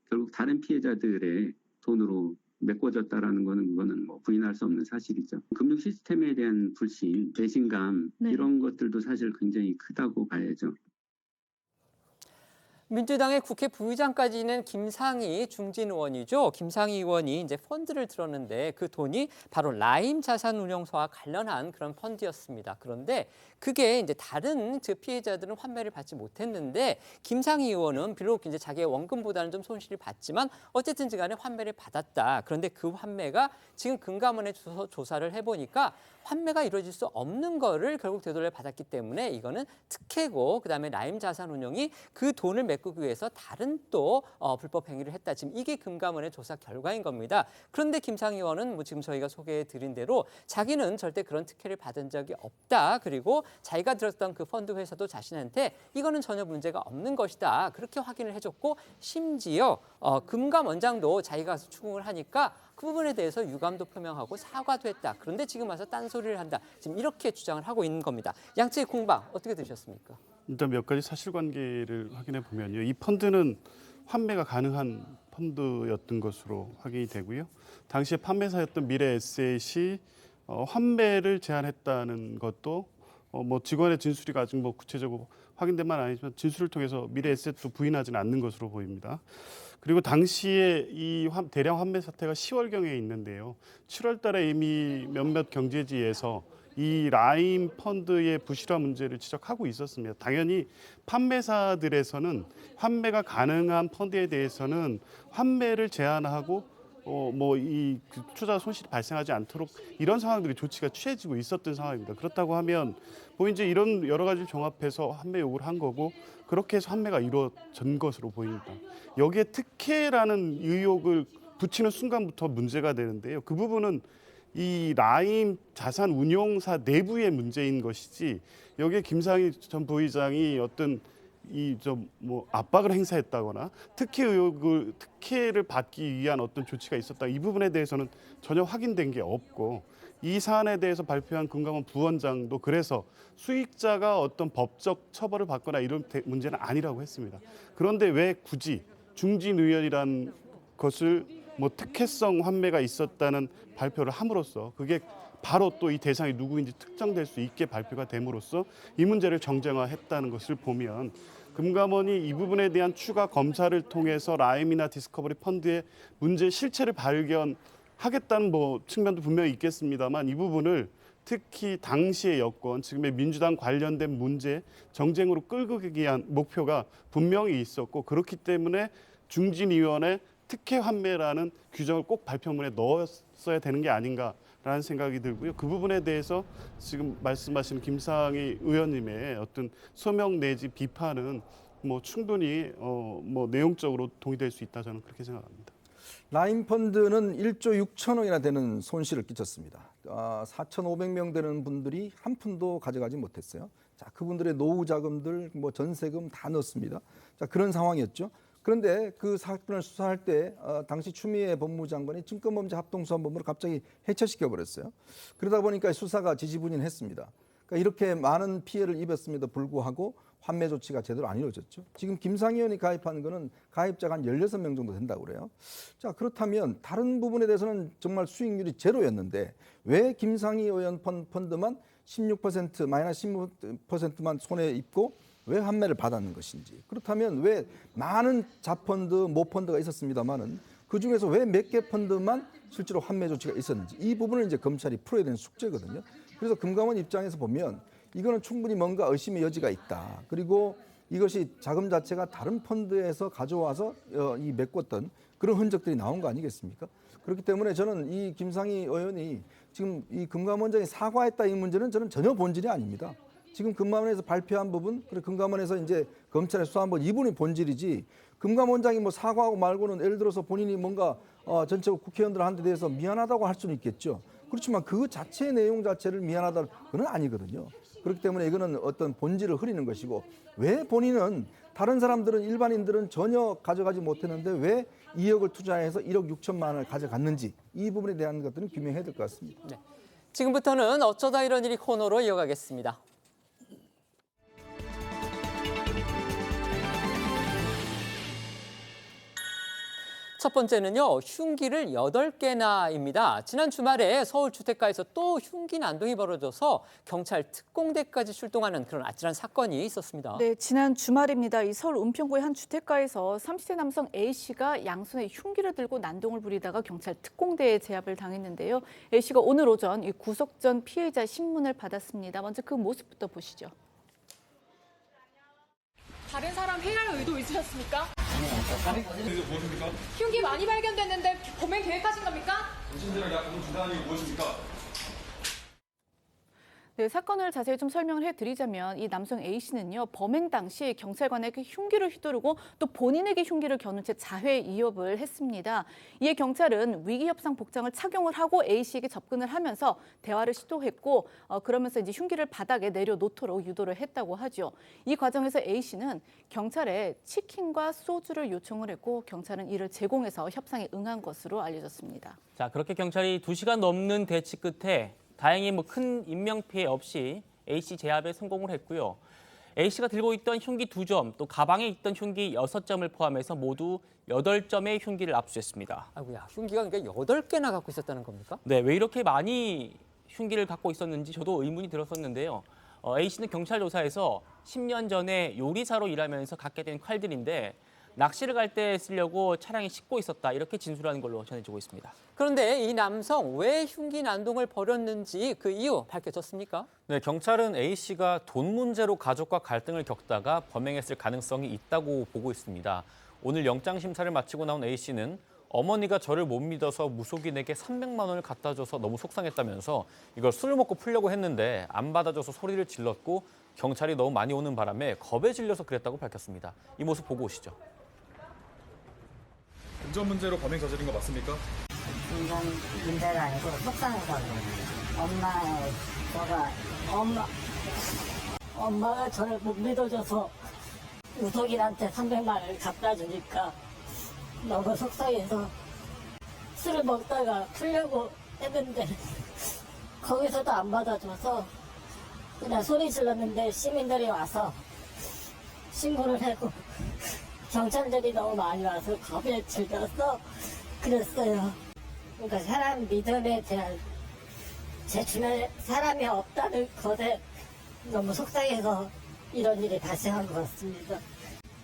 결국 다른 피해자들의 돈으로 메꿔졌다라는 그거는 부인할 수 없는 사실이죠. 금융 시스템에 대한 불신, 배신감 이런 것들도 사실 굉장히 크다고 봐야죠. 민주당의 국회 부의장까지 있는 김상희 중진 의원이죠. 김상희 의원이 펀드를 들었는데 그 돈이 바로 라임 자산운용사와 관련한 그런 펀드였습니다. 그런데 그게 다른 피해자들은 환매를 받지 못했는데 김상희 의원은 비록 자기의 원금보다는 좀 손실을 봤지만 어쨌든 간에 환매를 받았다. 그런데 그 환매가 지금 금감원에 조사를 해보니까 환매가 이루어질 수 없는 거를 결국 되돌려 받았기 때문에 이거는 특혜고 그다음에 라임 자산운용이 그 돈을 메꾸기 위해서 다른 또 불법 행위를 했다. 지금 이게 금감원의 조사 결과인 겁니다. 그런데 김상희 의원은 지금 저희가 소개해드린 대로 자기는 절대 그런 특혜를 받은 적이 없다. 그리고 자기가 들었던 그 펀드 회사도 자신한테 이거는 전혀 문제가 없는 것이다. 그렇게 확인을 해줬고 심지어 금감원장도 자기가 가서 추궁을 하니까 그 부분에 대해서 유감도 표명하고 사과도 했다. 그런데 지금 와서 딴소리를 한다. 지금 이렇게 주장을 하고 있는 겁니다. 양측의 공방 어떻게 들으셨습니까? 일단 몇 가지 사실관계를 확인해 보면요. 이 펀드는 환매가 가능한 펀드였던 것으로 확인이 되고요. 당시에 판매사였던 미래에셋이 환매를 제안했다는 것도 직원의 진술이 아직 구체적으로 확인된 건 아니지만 진술을 통해서 미래에셋도 부인하지는 않는 것으로 보입니다. 그리고 당시에 이 대량 환매 사태가 10월경에 있는데요. 7월 달에 이미 몇몇 경제지에서 이 라임 펀드의 부실화 문제를 지적하고 있었습니다. 당연히 판매사들에서는 환매가 가능한 펀드에 대해서는 환매를 제한하고 이 투자 손실이 발생하지 않도록 이런 상황들이 조치가 취해지고 있었던 상황입니다. 그렇다고 하면 이런 여러 가지를 종합해서 환매 요구를 한 거고 그렇게 해서 환매가 이루어진 것으로 보입니다. 여기에 특혜라는 의혹을 붙이는 순간부터 문제가 되는데요. 그 부분은 이 라임 자산 운용사 내부의 문제인 것이지 여기에 김상희 전 부의장이 어떤 압박을 행사했다거나 특혜를 받기 위한 어떤 조치가 있었다. 이 부분에 대해서는 전혀 확인된 게 없고 이 사안에 대해서 발표한 금감원 부원장도 그래서 수익자가 어떤 법적 처벌을 받거나 이런 문제는 아니라고 했습니다. 그런데 왜 굳이 중진의원이라는 것을 특혜성 환매가 있었다는 발표를 함으로써 그게 바로 또 이 대상이 누구인지 특정될 수 있게 발표가 됨으로써 이 문제를 정쟁화했다는 것을 보면 금감원이 이 부분에 대한 추가 검사를 통해서 라임이나 디스커버리 펀드의 문제 실체를 발견하겠다는 측면도 분명히 있겠습니다만 이 부분을 특히 당시의 여권, 지금의 민주당 관련된 문제 정쟁으로 끌고 가기 위한 목표가 분명히 있었고 그렇기 때문에 중진위원회 특혜 환매라는 규정을 꼭 발표문에 넣었어야 되는 게 아닌가라는 생각이 들고요. 그 부분에 대해서 지금 말씀하신 김상희 의원님의 어떤 소명 내지 비판은 충분히 내용적으로 동의될 수 있다 저는 그렇게 생각합니다. 라임 펀드는 1조 6천억이나 되는 손실을 끼쳤습니다. 4,500명 되는 분들이 한 푼도 가져가지 못했어요. 자, 그분들의 노후 자금들, 전세금 다 넣었습니다. 자, 그런 상황이었죠. 그런데 그 사건을 수사할 때 당시 추미애 법무장관이 증권범죄 합동수사본부를 갑자기 해체시켜 버렸어요. 그러다 보니까 수사가 지지부진했습니다. 그러니까 이렇게 많은 피해를 입었음에도 불구하고 환매 조치가 제대로 안 이루어졌죠. 지금 김상희 의원이 가입한 거는 가입자가 한 16명 정도 된다고 그래요. 자, 그렇다면 다른 부분에 대해서는 정말 수익률이 제로였는데 왜 김상희 의원 펀드만 16% 마이너스 16%만 손에 입고 왜 환매를 받았는 것인지, 그렇다면 왜 많은 자펀드, 모펀드가 있었습니다만은 그 중에서 왜 몇 개 펀드만 실제로 환매 조치가 있었는지 이 부분을 이제 검찰이 풀어야 되는 숙제거든요. 그래서 금감원 입장에서 보면 이거는 충분히 뭔가 의심의 여지가 있다. 그리고 이것이 자금 자체가 다른 펀드에서 가져와서 메꿨던 그런 흔적들이 나온 거 아니겠습니까? 그렇기 때문에 저는 이 김상희 의원이 지금 이 금감원장이 사과했다 이 문제는 저는 전혀 본질이 아닙니다. 지금 금감원에서 발표한 부분, 그리고 금감원에서 이제 검찰에 수사한 부분, 이 부분이 본질이지. 금감원장이 사과하고 말고는 예를 들어서 본인이 뭔가 전체 국회의원들한테 대해서 미안하다고 할 수는 있겠죠. 그렇지만 그 자체의 내용 자체를 미안하다 그건 아니거든요. 그렇기 때문에 이거는 어떤 본질을 흐리는 것이고 왜 본인은 다른 사람들은 일반인들은 전혀 가져가지 못했는데 왜 2억을 투자해서 1억 6천만 원을 가져갔는지 이 부분에 대한 것들은 규명해야 될 것 같습니다. 네. 지금부터는 어쩌다 이런 일이 코너로 이어가겠습니다. 첫 번째는요, 흉기를 8개나입니다. 지난 주말에 서울 주택가에서 또 흉기 난동이 벌어져서 경찰 특공대까지 출동하는 그런 아찔한 사건이 있었습니다. 네, 지난 주말입니다. 이 서울 은평구의 한 주택가에서 30대 남성 A씨가 양손에 흉기를 들고 난동을 부리다가 경찰 특공대에 제압을 당했는데요. A씨가 오늘 오전 이 구속 전 피해자 신문을 받았습니다. 먼저 그 모습부터 보시죠. 다른 사람 해할 의도 있으셨습니까? 흉기 많이 발견됐는데 범행 계획하신 겁니까? 당신들은 약품 주단이 무엇입니까? 네, 사건을 자세히 좀 설명을 해드리자면 이 남성 A씨는요. 범행 당시 경찰관에게 흉기를 휘두르고 또 본인에게 흉기를 겨눈 채 자해 위협을 했습니다. 이에 경찰은 위기협상 복장을 착용을 하고 A씨에게 접근을 하면서 대화를 시도했고 그러면서 이제 흉기를 바닥에 내려놓도록 유도를 했다고 하죠. 이 과정에서 A씨는 경찰에 치킨과 소주를 요청을 했고 경찰은 이를 제공해서 협상에 응한 것으로 알려졌습니다. 자, 그렇게 경찰이 2시간 넘는 대치 끝에 다행히 큰 인명피해 없이 A씨 제압에 성공을 했고요. A씨가 들고 있던 흉기 2점, 또 가방에 있던 흉기 6점을 포함해서 모두 8점의 흉기를 압수했습니다. 아이고야, 흉기가 그러니까 8개나 갖고 있었다는 겁니까? 네, 왜 이렇게 많이 흉기를 갖고 있었는지 저도 의문이 들었었는데요. A씨는 경찰 조사에서 10년 전에 요리사로 일하면서 갖게 된 칼들인데 낚시를 갈 때 쓰려고 차량에 싣고 있었다 이렇게 진술하는 걸로 전해지고 있습니다. 그런데 이 남성 왜 흉기 난동을 벌였는지 그 이유 밝혀졌습니까? 네, 경찰은 A씨가 돈 문제로 가족과 갈등을 겪다가 범행했을 가능성이 있다고 보고 있습니다. 오늘 영장 심사를 마치고 나온 A씨는 어머니가 저를 못 믿어서 무속인에게 300만 원을 갖다 줘서 너무 속상했다면서 이걸 술을 먹고 풀려고 했는데 안 받아줘서 소리를 질렀고 경찰이 너무 많이 오는 바람에 겁에 질려서 그랬다고 밝혔습니다. 이 모습 보고 오시죠. 금전 문제로 범행 저지른 거 맞습니까? 금전 문제가 아니고 속상해서 엄마가 저를 못 믿어줘서 우석이한테 300만 원을 갖다 주니까 너무 속상해서 술을 먹다가 풀려고 했는데 거기서도 안 받아줘서 그냥 소리 질렀는데 시민들이 와서 신고를 하고 경찰들이 너무 많이 와서 겁에 질려서 그랬어요. 그러니까 사람 믿음에 대한 제 주변에 사람이 없다는 것에 너무 속상해서 이런 일이 발생한 것 같습니다.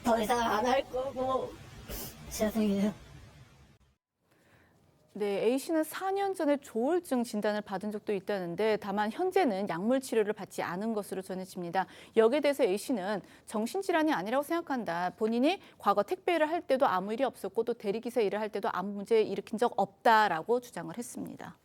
더 이상 안 할 거고 죄송해요. 네, A씨는 4년 전에 조울증 진단을 받은 적도 있다는데 다만 현재는 약물 치료를 받지 않은 것으로 전해집니다. 여기에 대해서 A씨는 정신질환이 아니라고 생각한다. 본인이 과거 택배 일을 할 때도 아무 일이 없었고 또 대리기사 일을 할 때도 아무 문제 일으킨 적 없다라고 주장을 했습니다.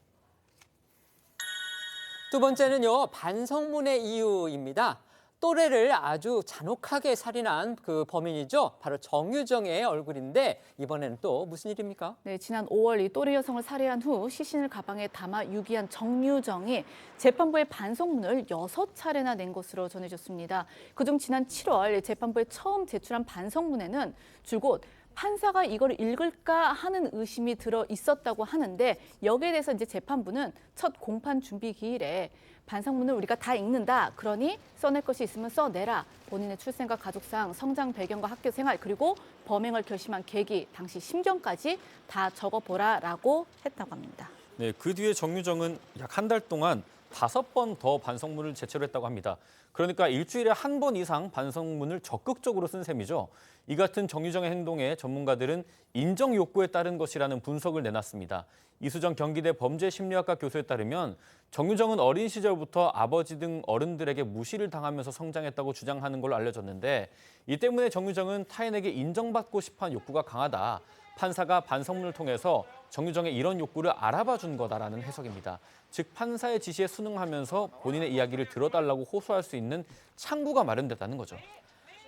두 번째는요, 반성문의 이유입니다. 또래를 아주 잔혹하게 살인한 그 범인이죠. 바로 정유정의 얼굴인데 이번에는 또 무슨 일입니까? 네, 지난 5월 이 또래 여성을 살해한 후 시신을 가방에 담아 유기한 정유정이 재판부에 반성문을 6차례나 낸 것으로 전해졌습니다. 그중 지난 7월 재판부에 처음 제출한 반성문에는 줄곧 판사가 이걸 읽을까 하는 의심이 들어 있었다고 하는데 여기에 대해서 이제 재판부는 첫 공판 준비 기일에 반성문을 우리가 다 읽는다. 그러니 써낼 것이 있으면 써내라. 본인의 출생과 가족상, 성장 배경과 학교 생활, 그리고 범행을 결심한 계기, 당시 심경까지 다 적어보라라고 했다고 합니다. 네, 그 뒤에 정유정은 약 한 달 동안 5번 더 반성문을 제출했다고 합니다. 그러니까 일주일에 한 번 이상 반성문을 적극적으로 쓴 셈이죠. 이 같은 정유정의 행동에 전문가들은 인정 욕구에 따른 것이라는 분석을 내놨습니다. 이수정 경기대 범죄심리학과 교수에 따르면 정유정은 어린 시절부터 아버지 등 어른들에게 무시를 당하면서 성장했다고 주장하는 걸로 알려졌는데 이 때문에 정유정은 타인에게 인정받고 싶어하는 욕구가 강하다. 판사가 반성문을 통해서 정유정의 이런 욕구를 알아봐 준 거다라는 해석입니다. 즉 판사의 지시에 순응하면서 본인의 이야기를 들어달라고 호소할 수 있는 창구가 마련됐다는 거죠.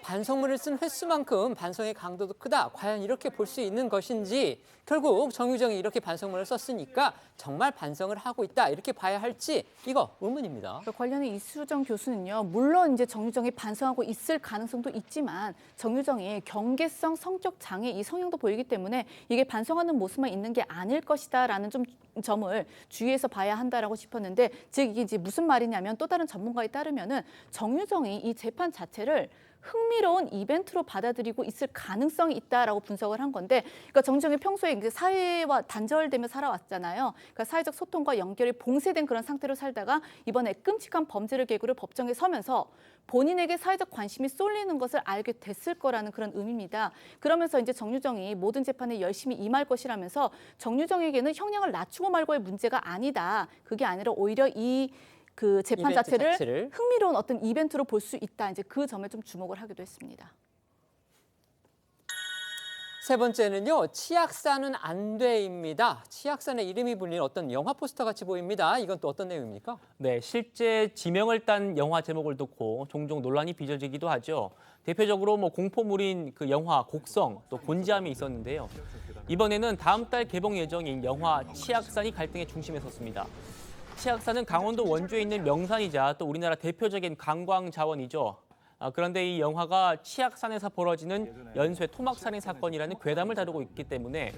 반성문을 쓴 횟수만큼 반성의 강도도 크다. 과연 이렇게 볼 수 있는 것인지 결국 정유정이 이렇게 반성문을 썼으니까 정말 반성을 하고 있다. 이렇게 봐야 할지 이거 의문입니다. 관련해 이수정 교수는요. 물론 이제 정유정이 반성하고 있을 가능성도 있지만 정유정이 경계성 성적 장애 이 성향도 보이기 때문에 이게 반성하는 모습만 있는 게 아닐 것이다라는 점을 주의해서 봐야 한다라고 싶었는데 즉 이게 이제 무슨 말이냐면 또 다른 전문가에 따르면은 정유정이 이 재판 자체를 흥미로운 이벤트로 받아들이고 있을 가능성이 있다라고 분석을 한 건데, 그러니까 정유정이 평소에 이제 사회와 단절되며 살아왔잖아요. 그러니까 사회적 소통과 연결이 봉쇄된 그런 상태로 살다가 이번에 끔찍한 범죄를 계기로 법정에 서면서 본인에게 사회적 관심이 쏠리는 것을 알게 됐을 거라는 그런 의미입니다. 그러면서 이제 정유정이 모든 재판에 열심히 임할 것이라면서 정유정에게는 형량을 낮추고 말고의 문제가 아니다. 그게 아니라 오히려 그 재판 자체를 흥미로운 어떤 이벤트로 볼 수 있다. 이제 그 점에 좀 주목을 하기도 했습니다. 세 번째는요, 치약사는 안 돼입니다. 치약산의 이름이 불린 어떤 영화 포스터 같이 보입니다. 이건 또 어떤 내용입니까? 네, 실제 지명을 딴 영화 제목을 듣고 종종 논란이 빚어지기도 하죠. 대표적으로 공포물인 그 영화 곡성, 또 곤지암이 있었는데요. 이번에는 다음 달 개봉 예정인 영화 치약산이 갈등의 중심에 섰습니다. 치약산은 강원도 원주에 있는 명산이자 또 우리나라 대표적인 관광 자원이죠. 그런데 이 영화가 치약산에서 벌어지는 연쇄 토막살인 사건이라는 괴담을 다루고 있기 때문에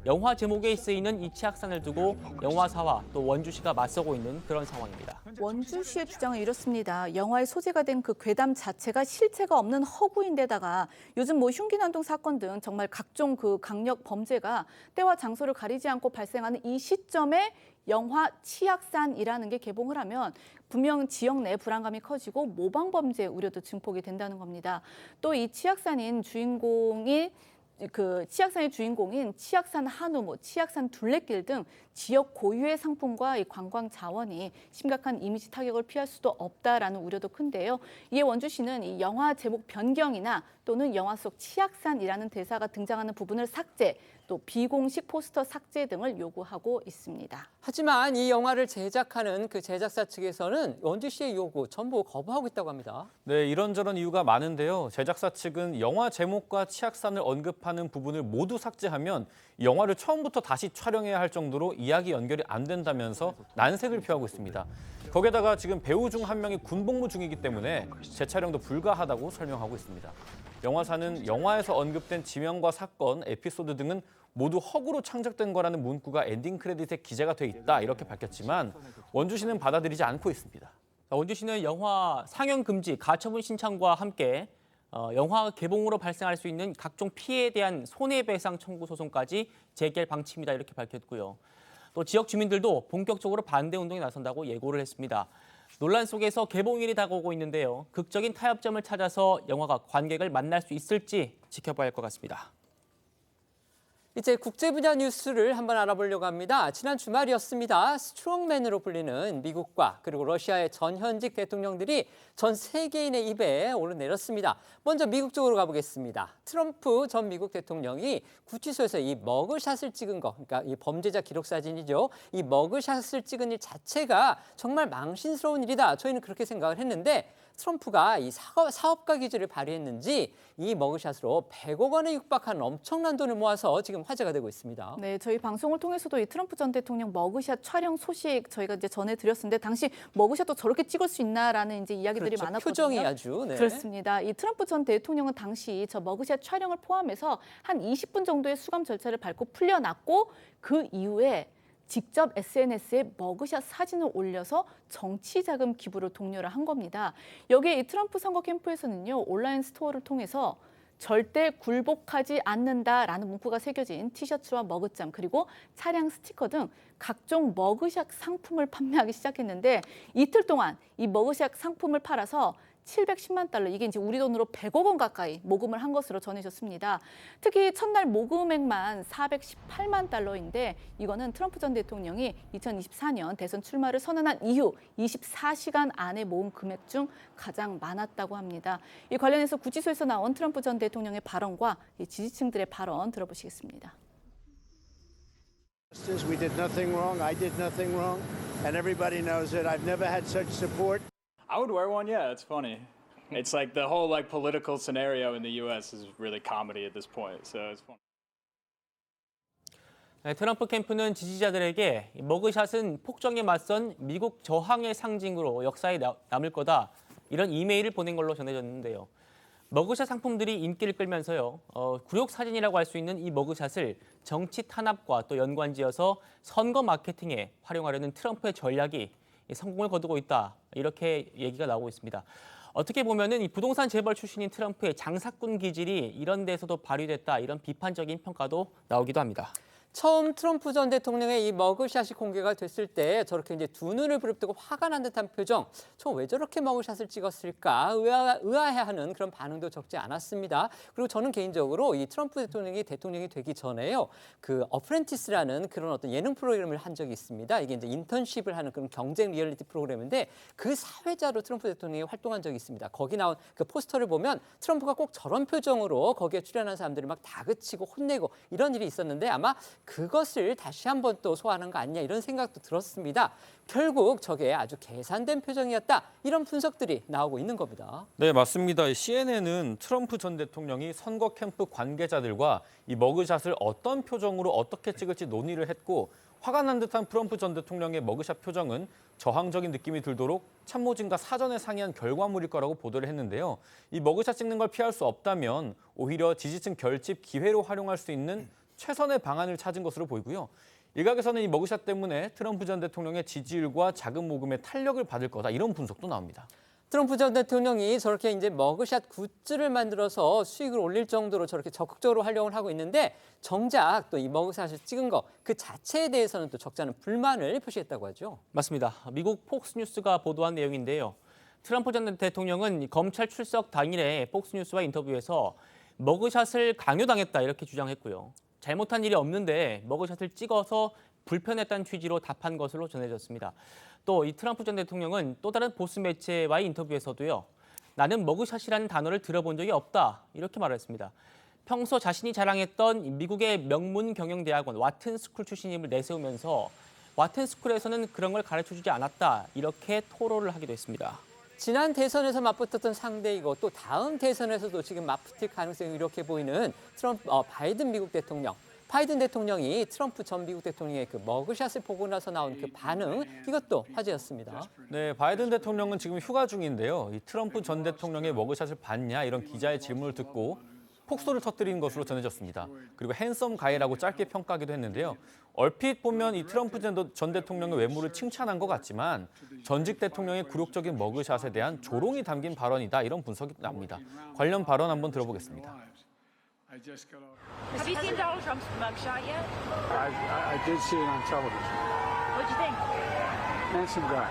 영화 제목에 쓰이는 이 치약산을 두고 영화사와 또 원주시가 맞서고 있는 그런 상황입니다. 원주시의 주장은 이렇습니다. 영화의 소재가 된 그 괴담 자체가 실체가 없는 허구인데다가 요즘 흉기난동 사건 등 정말 각종 그 강력 범죄가 때와 장소를 가리지 않고 발생하는 이 시점에 영화 치약산이라는 게 개봉을 하면 분명 지역 내 불안감이 커지고 모방 범죄 우려도 증폭이 된다는 겁니다. 또 이 치약산의 주인공인 치약산 한우, 치약산 둘레길 등 지역 고유의 상품과 이 관광 자원이 심각한 이미지 타격을 피할 수도 없다라는 우려도 큰데요. 이에 원주시는 이 영화 제목 변경이나 또는 영화 속 치약산이라는 대사가 등장하는 부분을 삭제, 또 비공식 포스터 삭제 등을 요구하고 있습니다. 하지만 이 영화를 제작하는 그 제작사 측에서는 원주시의 요구 전부 거부하고 있다고 합니다. 네, 이런저런 이유가 많은데요. 제작사 측은 영화 제목과 치약산을 언급한 언급하는 부분을 모두 삭제하면 영화를 처음부터 다시 촬영해야 할 정도로 이야기 연결이 안 된다면서 난색을 표하고 있습니다. 거기에다가 지금 배우 중 한 명이 군복무 중이기 때문에 재촬영도 불가하다고 설명하고 있습니다. 영화사는 영화에서 언급된 지명과 사건, 에피소드 등은 모두 허구로 창작된 거라는 문구가 엔딩 크레딧에 기재가 돼 있다 이렇게 밝혔지만 원주시는 받아들이지 않고 있습니다. 원주시는 영화 상영 금지, 가처분 신청과 함께 영화 개봉으로 발생할 수 있는 각종 피해에 대한 손해배상 청구 소송까지 제기할 방침이다 이렇게 밝혔고요. 또 지역 주민들도 본격적으로 반대 운동에 나선다고 예고를 했습니다. 논란 속에서 개봉일이 다가오고 있는데요. 극적인 타협점을 찾아서 영화가 관객을 만날 수 있을지 지켜봐야 할 것 같습니다. 이제 국제 분야 뉴스를 한번 알아보려고 합니다. 지난 주말이었습니다. 스트롱맨으로 불리는 미국과 그리고 러시아의 전현직 대통령들이 전 세계인의 입에 오르내렸습니다. 먼저 미국 쪽으로 가보겠습니다. 트럼프 전 미국 대통령이 구치소에서 이 머그샷을 찍은 거, 그러니까 이 범죄자 기록 사진이죠. 이 머그샷을 찍은 일 자체가 정말 망신스러운 일이다. 저희는 그렇게 생각을 했는데 트럼프가 이 사업가 기질을 발휘했는지 이 머그샷으로 100억 원에 육박하는 엄청난 돈을 모아서 지금 화제가 되고 있습니다. 네, 저희 방송을 통해서도 이 트럼프 전 대통령 머그샷 촬영 소식 저희가 이제 전해드렸는데 당시 머그샷도 저렇게 찍을 수 있나라는 이제 이야기들이 그렇죠. 많았거든요. 표정이 아주. 네. 그렇습니다. 이 트럼프 전 대통령은 당시 저 머그샷 촬영을 포함해서 한 20분 정도의 수감 절차를 밟고 풀려났고 그 이후에 직접 SNS에 머그샷 사진을 올려서 정치 자금 기부를 독려를 한 겁니다. 여기에 이 트럼프 선거 캠프에서는요, 온라인 스토어를 통해서 절대 굴복하지 않는다라는 문구가 새겨진 티셔츠와 머그잔 그리고 차량 스티커 등 각종 머그샷 상품을 판매하기 시작했는데 이틀 동안 이 머그샷 상품을 팔아서 710만 달러, 이게 이제 우리 돈으로 100억 원 가까이 모금을 한 것으로 전해졌습니다. 특히 첫날 모금액만 418만 달러인데 이거는 트럼프 전 대통령이 2024년 대선 출마를 선언한 이후 24시간 안에 모은 금액 중 가장 많았다고 합니다. 이 관련해서 구치소에서 나온 트럼프 전 대통령의 발언과 이 지지층들의 발언 들어보시겠습니다. We did nothing wrong. I did nothing wrong. And everybody knows it. I've never had such support. I would wear one. Yeah, it's funny. It's like the whole political scenario in the U.S. is really comedy at this point. So it's fun. 네, 트럼프 캠프는 지지자들에게 머그샷은 폭정에 맞선 미국 저항의 상징으로 역사에 남을 거다. 이런 이메일을 보낸 걸로 전해졌는데요. 머그샷 상품들이 인기를 끌면서요. 굴욕 사진이라고 할 수 있는 이 머그샷을 정치 탄압과 또 연관지어서 선거 마케팅에 활용하려는 트럼프의 전략이 성공을 거두고 있다. 이렇게 얘기가 나오고 있습니다. 어떻게 보면은 이 부동산 재벌 출신인 트럼프의 장사꾼 기질이 이런 데서도 발휘됐다. 이런 비판적인 평가도 나오기도 합니다. 처음 트럼프 전 대통령의 이 머그샷이 공개가 됐을 때 저렇게 이제 두 눈을 부릅뜨고 화가 난 듯한 표정, 저 왜 저렇게 머그샷을 찍었을까 의아해하는 그런 반응도 적지 않았습니다. 그리고 저는 개인적으로 이 트럼프 대통령이 되기 전에요, 그 어프렌티스라는 그런 어떤 예능 프로그램을 한 적이 있습니다. 이게 이제 인턴십을 하는 그런 경쟁 리얼리티 프로그램인데 그 사회자로 트럼프 대통령이 활동한 적이 있습니다. 거기 나온 그 포스터를 보면 트럼프가 꼭 저런 표정으로 거기에 출연한 사람들이 막 다그치고 혼내고 이런 일이 있었는데 아마 그것을 다시 한번 또 소화하는 거 아니냐 이런 생각도 들었습니다. 결국 저게 아주 계산된 표정이었다. 이런 분석들이 나오고 있는 겁니다. 네, 맞습니다. CNN은 트럼프 전 대통령이 선거 캠프 관계자들과 이 머그샷을 어떤 표정으로 어떻게 찍을지 논의를 했고 화가 난 듯한 트럼프 전 대통령의 머그샷 표정은 저항적인 느낌이 들도록 참모진과 사전에 상의한 결과물일 거라고 보도를 했는데요. 이 머그샷 찍는 걸 피할 수 없다면 오히려 지지층 결집 기회로 활용할 수 있는 최선의 방안을 찾은 것으로 보이고요. 일각에서는 이 머그샷 때문에 트럼프 전 대통령의 지지율과 자금 모금에 탄력을 받을 거다 이런 분석도 나옵니다. 트럼프 전 대통령이 저렇게 이제 머그샷 굿즈를 만들어서 수익을 올릴 정도로 저렇게 적극적으로 활용을 하고 있는데 정작 또 이 머그샷을 찍은 거 그 자체에 대해서는 또 적지 않은 불만을 표시했다고 하죠. 맞습니다. 미국 폭스뉴스가 보도한 내용인데요. 트럼프 전 대통령은 검찰 출석 당일에 폭스뉴스와 인터뷰에서 머그샷을 강요당했다 이렇게 주장했고요. 잘못한 일이 없는데 머그샷을 찍어서 불편했다는 취지로 답한 것으로 전해졌습니다. 또 이 트럼프 전 대통령은 또 다른 보수 매체와의 인터뷰에서도요. 나는 머그샷이라는 단어를 들어본 적이 없다 이렇게 말했습니다. 평소 자신이 자랑했던 미국의 명문 경영대학원 와튼스쿨 출신임을 내세우면서 와튼스쿨에서는 그런 걸 가르쳐주지 않았다 이렇게 토로를 하기도 했습니다. 지난 대선에서 맞붙었던 상대이고 또 다음 대선에서도 지금 맞붙을 가능성이 이렇게 보이는 바이든 미국 대통령. 바이든 대통령이 트럼프 전 미국 대통령의 그 머그샷을 보고 나서 나온 그 반응, 이것도 화제였습니다. 네, 바이든 대통령은 지금 휴가 중인데요. 이 트럼프 전 대통령의 머그샷을 봤냐 이런 기자의 질문을 듣고 폭소를 터뜨린 것으로 전해졌습니다. 그리고 핸섬 가이라고 짧게 평가하기도 했는데요. 얼핏 보면 이 트럼프 전 대통령의 외모를 칭찬한 것 같지만 전직 대통령의 굴욕적인 머그샷에 대한 조롱이 담긴 발언이다 이런 분석이 나옵니다. 관련 발언 한번 들어보겠습니다. Have you seen Donald Trump's mugshot yet? I did see it on television. What'd you think? Handsome guy.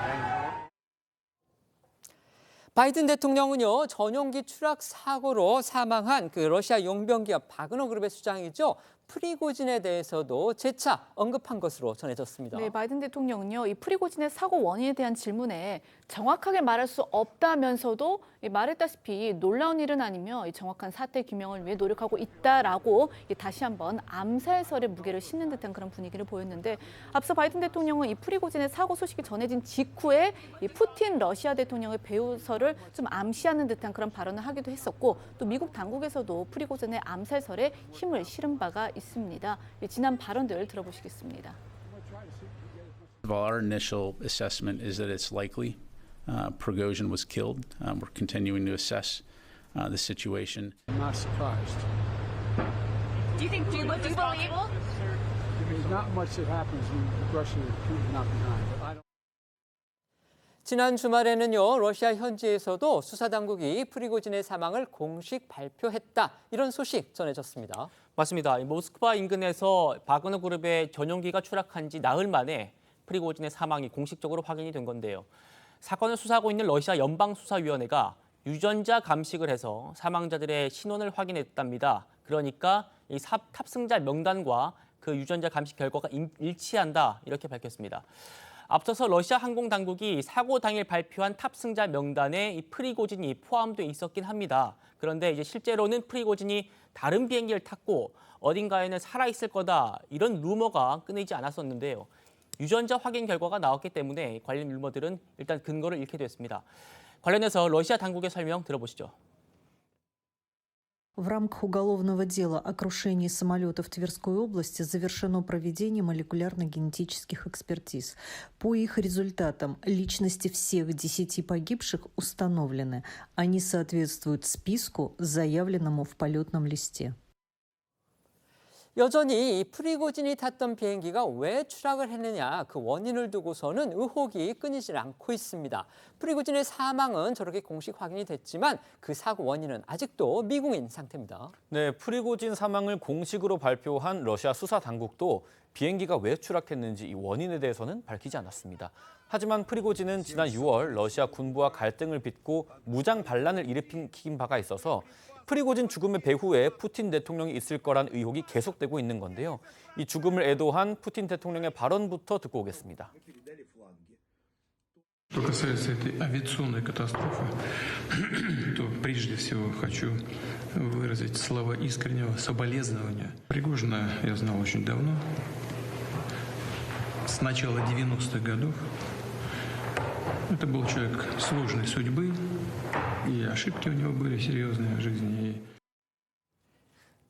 바이든 대통령은요, 전용기 추락 사고로 사망한 그 러시아 용병기업 바그너 그룹의 수장이죠. 프리고진에 대해서도 재차 언급한 것으로 전해졌습니다. 네, 바이든 대통령은요, 이 프리고진의 사고 원인에 대한 질문에 정확하게 말할 수 없다면서도 말했다시피 놀라운 일은 아니며 정확한 사태 규명을 위해 노력하고 있다라고 다시 한번 암살설의 무게를 싣는 듯한 그런 분위기를 보였는데, 앞서 바이든 대통령은 이 프리고진의 사고 소식이 전해진 직후에 이 푸틴 러시아 대통령의 배후설을 좀 암시하는 듯한 그런 발언을 하기도 했었고, 또 미국 당국에서도 프리고진의 암살설에 힘을 실은 바가 있습니다. 지난 발언들 들어보시겠습니다. Our initial assessment is that it's likely Prigozhin was killed. We're continuing to assess the situation. I'm not surprised. Do you believe? There's not much that happens when Russia and Putin not behind. But I don't. 지난 주말에는요, 러시아 현지에서도 수사당국이 프리고진의 사망을 공식 발표했다. 이런 소식 전해졌습니다. 맞습니다. 모스크바 인근에서 바그너 그룹의 전용기가 추락한 지 나흘 만에 프리고진의 사망이 공식적으로 확인이 된 건데요. 사건을 수사하고 있는 러시아 연방수사위원회가 유전자 감식을 해서 사망자들의 신원을 확인했답니다. 그러니까 이 탑승자 명단과 그 유전자 감식 결과가 일치한다 이렇게 밝혔습니다. 앞서서 러시아 항공 당국이 사고 당일 발표한 탑승자 명단에 이 프리고진이 포함돼 있었긴 합니다. 그런데 이제 실제로는 프리고진이 다른 비행기를 탔고 어딘가에는 살아있을 거다 이런 루머가 끊이지 않았었는데요. 유전자 확인 결과가 나왔기 때문에 관련 루머들은 일단 근거를 잃게 됐습니다. 관련해서 러시아 당국의 설명 들어보시죠. В рамках уголовного дела о крушении самолета в Тверской области завершено проведение молекулярно-генетических экспертиз. По их результатам личности всех 10 погибших установлены. Они соответствуют списку, заявленному в полетном листе. 여전히 프리고진이 탔던 비행기가 왜 추락을 했느냐, 그 원인을 두고서는 의혹이 끊이질 않고 있습니다. 프리고진의 사망은 저렇게 공식 확인이 됐지만 그 사고 원인은 아직도 미궁인 상태입니다. 네, 프리고진 사망을 공식으로 발표한 러시아 수사 당국도 비행기가 왜 추락했는지 이 원인에 대해서는 밝히지 않았습니다. 하지만 프리고진은 지난 6월 러시아 군부와 갈등을 빚고 무장 반란을 일으킨 바가 있어서 프리고진 죽음의 배후에 푸틴 대통령이 있을 거란 의혹이 계속되고 있는 건데요. 이 죽음을 애도한 푸틴 대통령의 발언부터 듣고 오겠습니다. Что касается этой авиационной катастрофы, то прежде всего хочу выразить слова искреннего соболезнования. Пригожина я знал очень давно, с начала 90-х годов. Это был человек сложной судьбы, и ошибки у него были серьезные в жизни.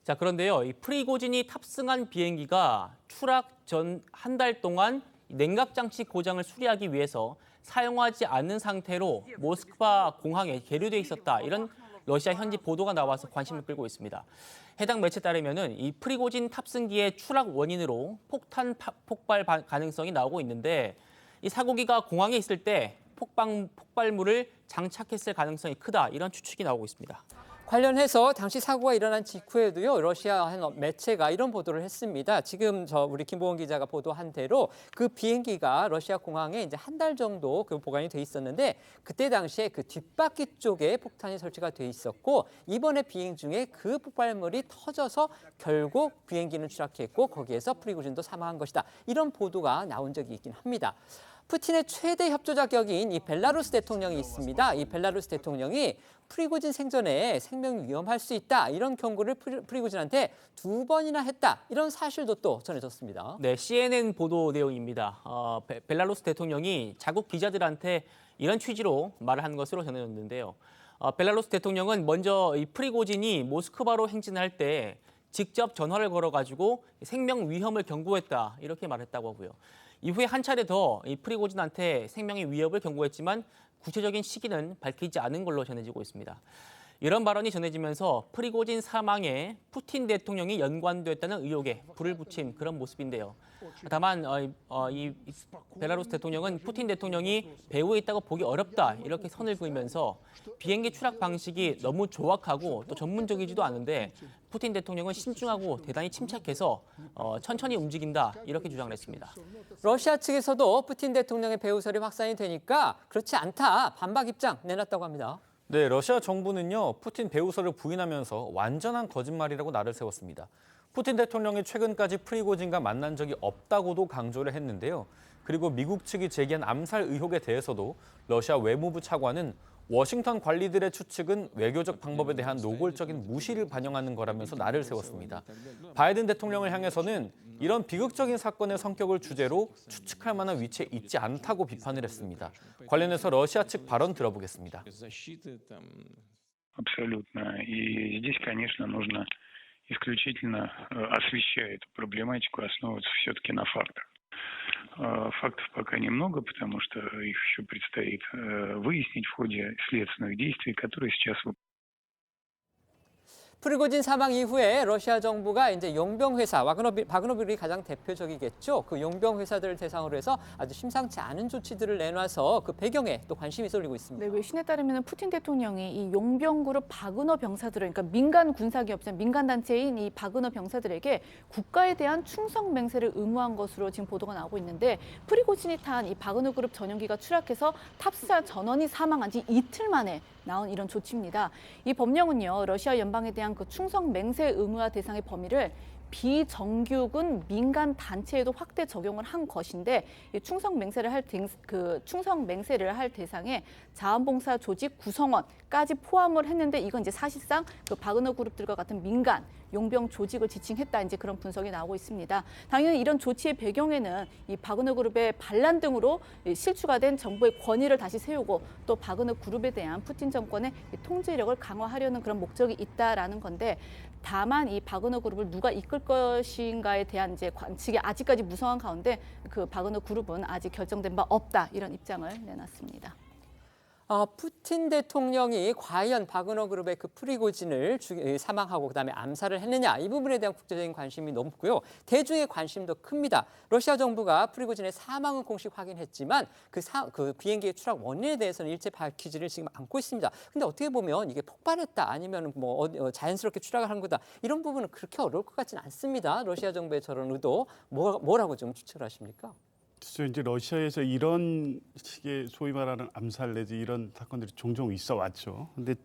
자, 그런데요, 이 프리고진이 탑승한 비행기가 추락 전 한 달 동안 냉각 장치 고장을 수리하기 위해서 사용하지 않는 상태로 모스크바 공항에 계류돼 있었다. 이런 러시아 현지 보도가 나와서 관심을 끌고 있습니다. 해당 매체에 따르면은 이 프리고진 탑승기의 추락 원인으로 폭탄 폭발 가능성이 나오고 있는데, 이 사고기가 공항에 있을 때 폭발물을 장착했을 가능성이 크다, 이런 추측이 나오고 있습니다. 관련해서 당시 사고가 일어난 직후에도요, 러시아 한 매체가 이런 보도를 했습니다. 지금 우리 김보원 기자가 보도한 대로 그 비행기가 러시아 공항에 이제 한 달 정도 그 보관이 돼 있었는데, 그때 당시에 그 뒷바퀴 쪽에 폭탄이 설치가 돼 있었고, 이번에 비행 중에 그 폭발물이 터져서 결국 비행기는 추락했고 거기에서 프리고진도 사망한 것이다. 이런 보도가 나온 적이 있긴 합니다. 푸틴의 최대 협조자 격인 이 벨라루스 대통령이 있습니다. 이 벨라루스 대통령이 프리고진 생전에 생명이 위험할 수 있다. 이런 경고를 프리고진한테 2번이나 했다. 이런 사실도 또 전해졌습니다. 네, CNN 보도 내용입니다. 벨라루스 대통령이 자국 기자들한테 이런 취지로 말을 한 것으로 전해졌는데요. 벨라루스 대통령은 먼저 이 프리고진이 모스크바로 행진할 때 직접 전화를 걸어가지고 생명 위험을 경고했다. 이렇게 말했다고 하고요. 이후에 한 차례 더 이 프리고진한테 생명의 위협을 경고했지만 구체적인 시기는 밝히지 않은 걸로 전해지고 있습니다. 이런 발언이 전해지면서 프리고진 사망에 푸틴 대통령이 연관됐다는 의혹에 불을 붙인 그런 모습인데요. 다만 이 벨라루스 대통령은 푸틴 대통령이 배후에 있다고 보기 어렵다 이렇게 선을 그으면서 비행기 추락 방식이 너무 조악하고 또 전문적이지도 않은데 푸틴 대통령은 신중하고 대단히 침착해서 천천히 움직인다 이렇게 주장을 했습니다. 러시아 측에서도 푸틴 대통령의 배후설이 확산이 되니까 그렇지 않다 반박 입장 내놨다고 합니다. 네, 러시아 정부는요, 푸틴 배후설을 부인하면서 완전한 거짓말이라고 날을 세웠습니다. 푸틴 대통령이 최근까지 프리고진과 만난 적이 없다고도 강조를 했는데요. 그리고 미국 측이 제기한 암살 의혹에 대해서도 러시아 외무부 차관은 워싱턴 관리들의 추측은 외교적 방법에 대한 노골적인 무시를 반영하는 거라면서 날을 세웠습니다. 바이든 대통령을 향해서는 이런 비극적인 사건의 성격을 주제로 추측할 만한 위치에 있지 않다고 비판을 했습니다. 관련해서 러시아 측 발언 들어보겠습니다. Абсолютно. И здесь, конечно, нужно исключительно, освещая эту проблематику, основываться все-таки на фактах. Фактов пока немного, потому что их еще предстоит выяснить в ходе следственных действий, которые сейчас выполняются. 프리고진 사망 이후에 러시아 정부가 이제 용병 회사 바그너빌이 가장 대표적이겠죠. 그 용병 회사들을 대상으로 해서 아주 심상치 않은 조치들을 내놔서 그 배경에 또 관심이 쏠리고 있습니다. 네, 외신에 따르면 푸틴 대통령이 이 용병 그룹 바그너 병사들을 그러니까 민간 군사 기업장 민간 단체인 이 바그너 병사들에게 국가에 대한 충성 맹세를 의무한 것으로 지금 보도가 나오고 있는데 프리고진이 탄 이 바그너 그룹 전용기가 추락해서 탑승자 전원이 사망한 지 이틀 만에 나온 이런 조치입니다. 이 법령은요, 러시아 연방에 대한 그 충성 맹세 의무화 대상의 범위를 비정규군 민간 단체에도 확대 적용을 한 것인데 이 충성 맹세를 할 대상에 자원봉사 조직 구성원까지 포함을 했는데 이건 이제 사실상 그 바그너 그룹들과 같은 민간 용병 조직을 지칭했다 이제 그런 분석이 나오고 있습니다. 당연히 이런 조치의 배경에는 이 바그너 그룹의 반란 등으로 실추가 된 정부의 권위를 다시 세우고 또 바그너 그룹에 대한 푸틴 정권의 통제력을 강화하려는 그런 목적이 있다라는 건데 다만 이 바그너 그룹을 누가 이끌 것인가에 대한 이제 관측이 아직까지 무성한 가운데 그 바그너 그룹은 아직 결정된 바 없다 이런 입장을 내놨습니다. 푸틴 대통령이 과연 바그너 그룹의 그 프리고진을 사망하고 그다음에 암살을 했느냐 이 부분에 대한 국제적인 관심이 높고요. 대중의 관심도 큽니다. 러시아 정부가 프리고진의 사망은 공식 확인했지만 그 비행기의 추락 원인에 대해서는 일체 밝히지를 지금 않고 있습니다. 근데 어떻게 보면 이게 폭발했다 아니면 뭐 자연스럽게 추락을 한 거다 이런 부분은 그렇게 어려울 것 같지는 않습니다. 러시아 정부의 저런 의도 뭐라고 좀 추측을 하십니까? 이제 러시아에서 이런 식의 소위 말하는 암살 내지 이런 사건들이 종종 있어 왔죠. 근데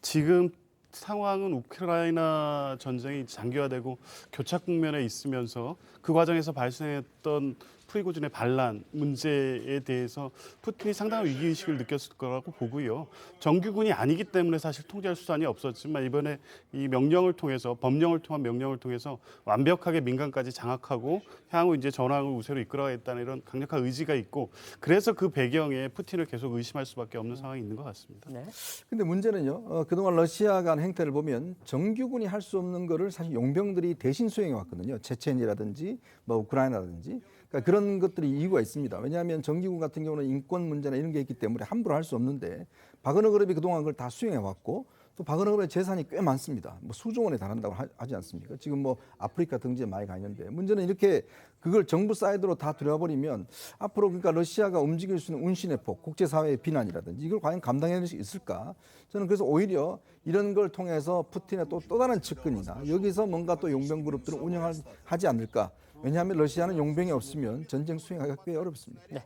지금 상황은 우크라이나 전쟁이 장기화되고 교착 국면에 있으면서 그 과정에서 발생했던 프리고진의 반란 문제에 대해서 푸틴이 상당한 위기의식을 느꼈을 거라고 보고요. 정규군이 아니기 때문에 사실 통제할 수단이 없었지만 이번에 이 법령을 통한 명령을 통해서 완벽하게 민간까지 장악하고 향후 이제 전황을 우세로 이끌어가겠다는 이런 강력한 의지가 있고 그래서 그 배경에 푸틴을 계속 의심할 수밖에 없는 상황이 있는 것 같습니다. 네. 근데 문제는요. 그동안 러시아가 한 행태를 보면 정규군이 할 수 없는 거를 사실 용병들이 대신 수행해 왔거든요. 체첸이라든지 뭐 우크라이나라든지. 그러니까 그런 것들이 이유가 있습니다. 왜냐하면 정규군 같은 경우는 인권 문제나 이런 게 있기 때문에 함부로 할 수 없는데 바그너 그룹이 그동안 그걸 다 수행해 왔고 또 바그너 그룹의 재산이 꽤 많습니다. 뭐 수조 원에 달한다고 하지 않습니까? 지금 뭐 아프리카 등지에 많이 가 있는데 문제는 이렇게 그걸 정부 사이드로 다 들여와버리면 앞으로 그러니까 러시아가 움직일 수 있는 운신의 폭, 국제사회의 비난이라든지 이걸 과연 감당해낼 수 있을까? 저는 그래서 오히려 이런 걸 통해서 푸틴의 또 다른 측근이나 여기서 뭔가 또 용병 그룹들을 운영하지 않을까? 왜냐하면 러시아는 용병이 없으면 전쟁 수행하기가 꽤 어렵습니다. 네.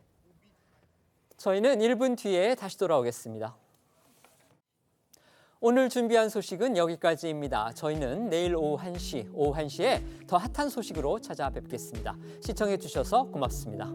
저희는 1분 뒤에 다시 돌아오겠습니다. 오늘 준비한 소식은 여기까지입니다. 저희는 내일 오후 1시에 더 핫한 소식으로 찾아뵙겠습니다. 시청해 주셔서 고맙습니다.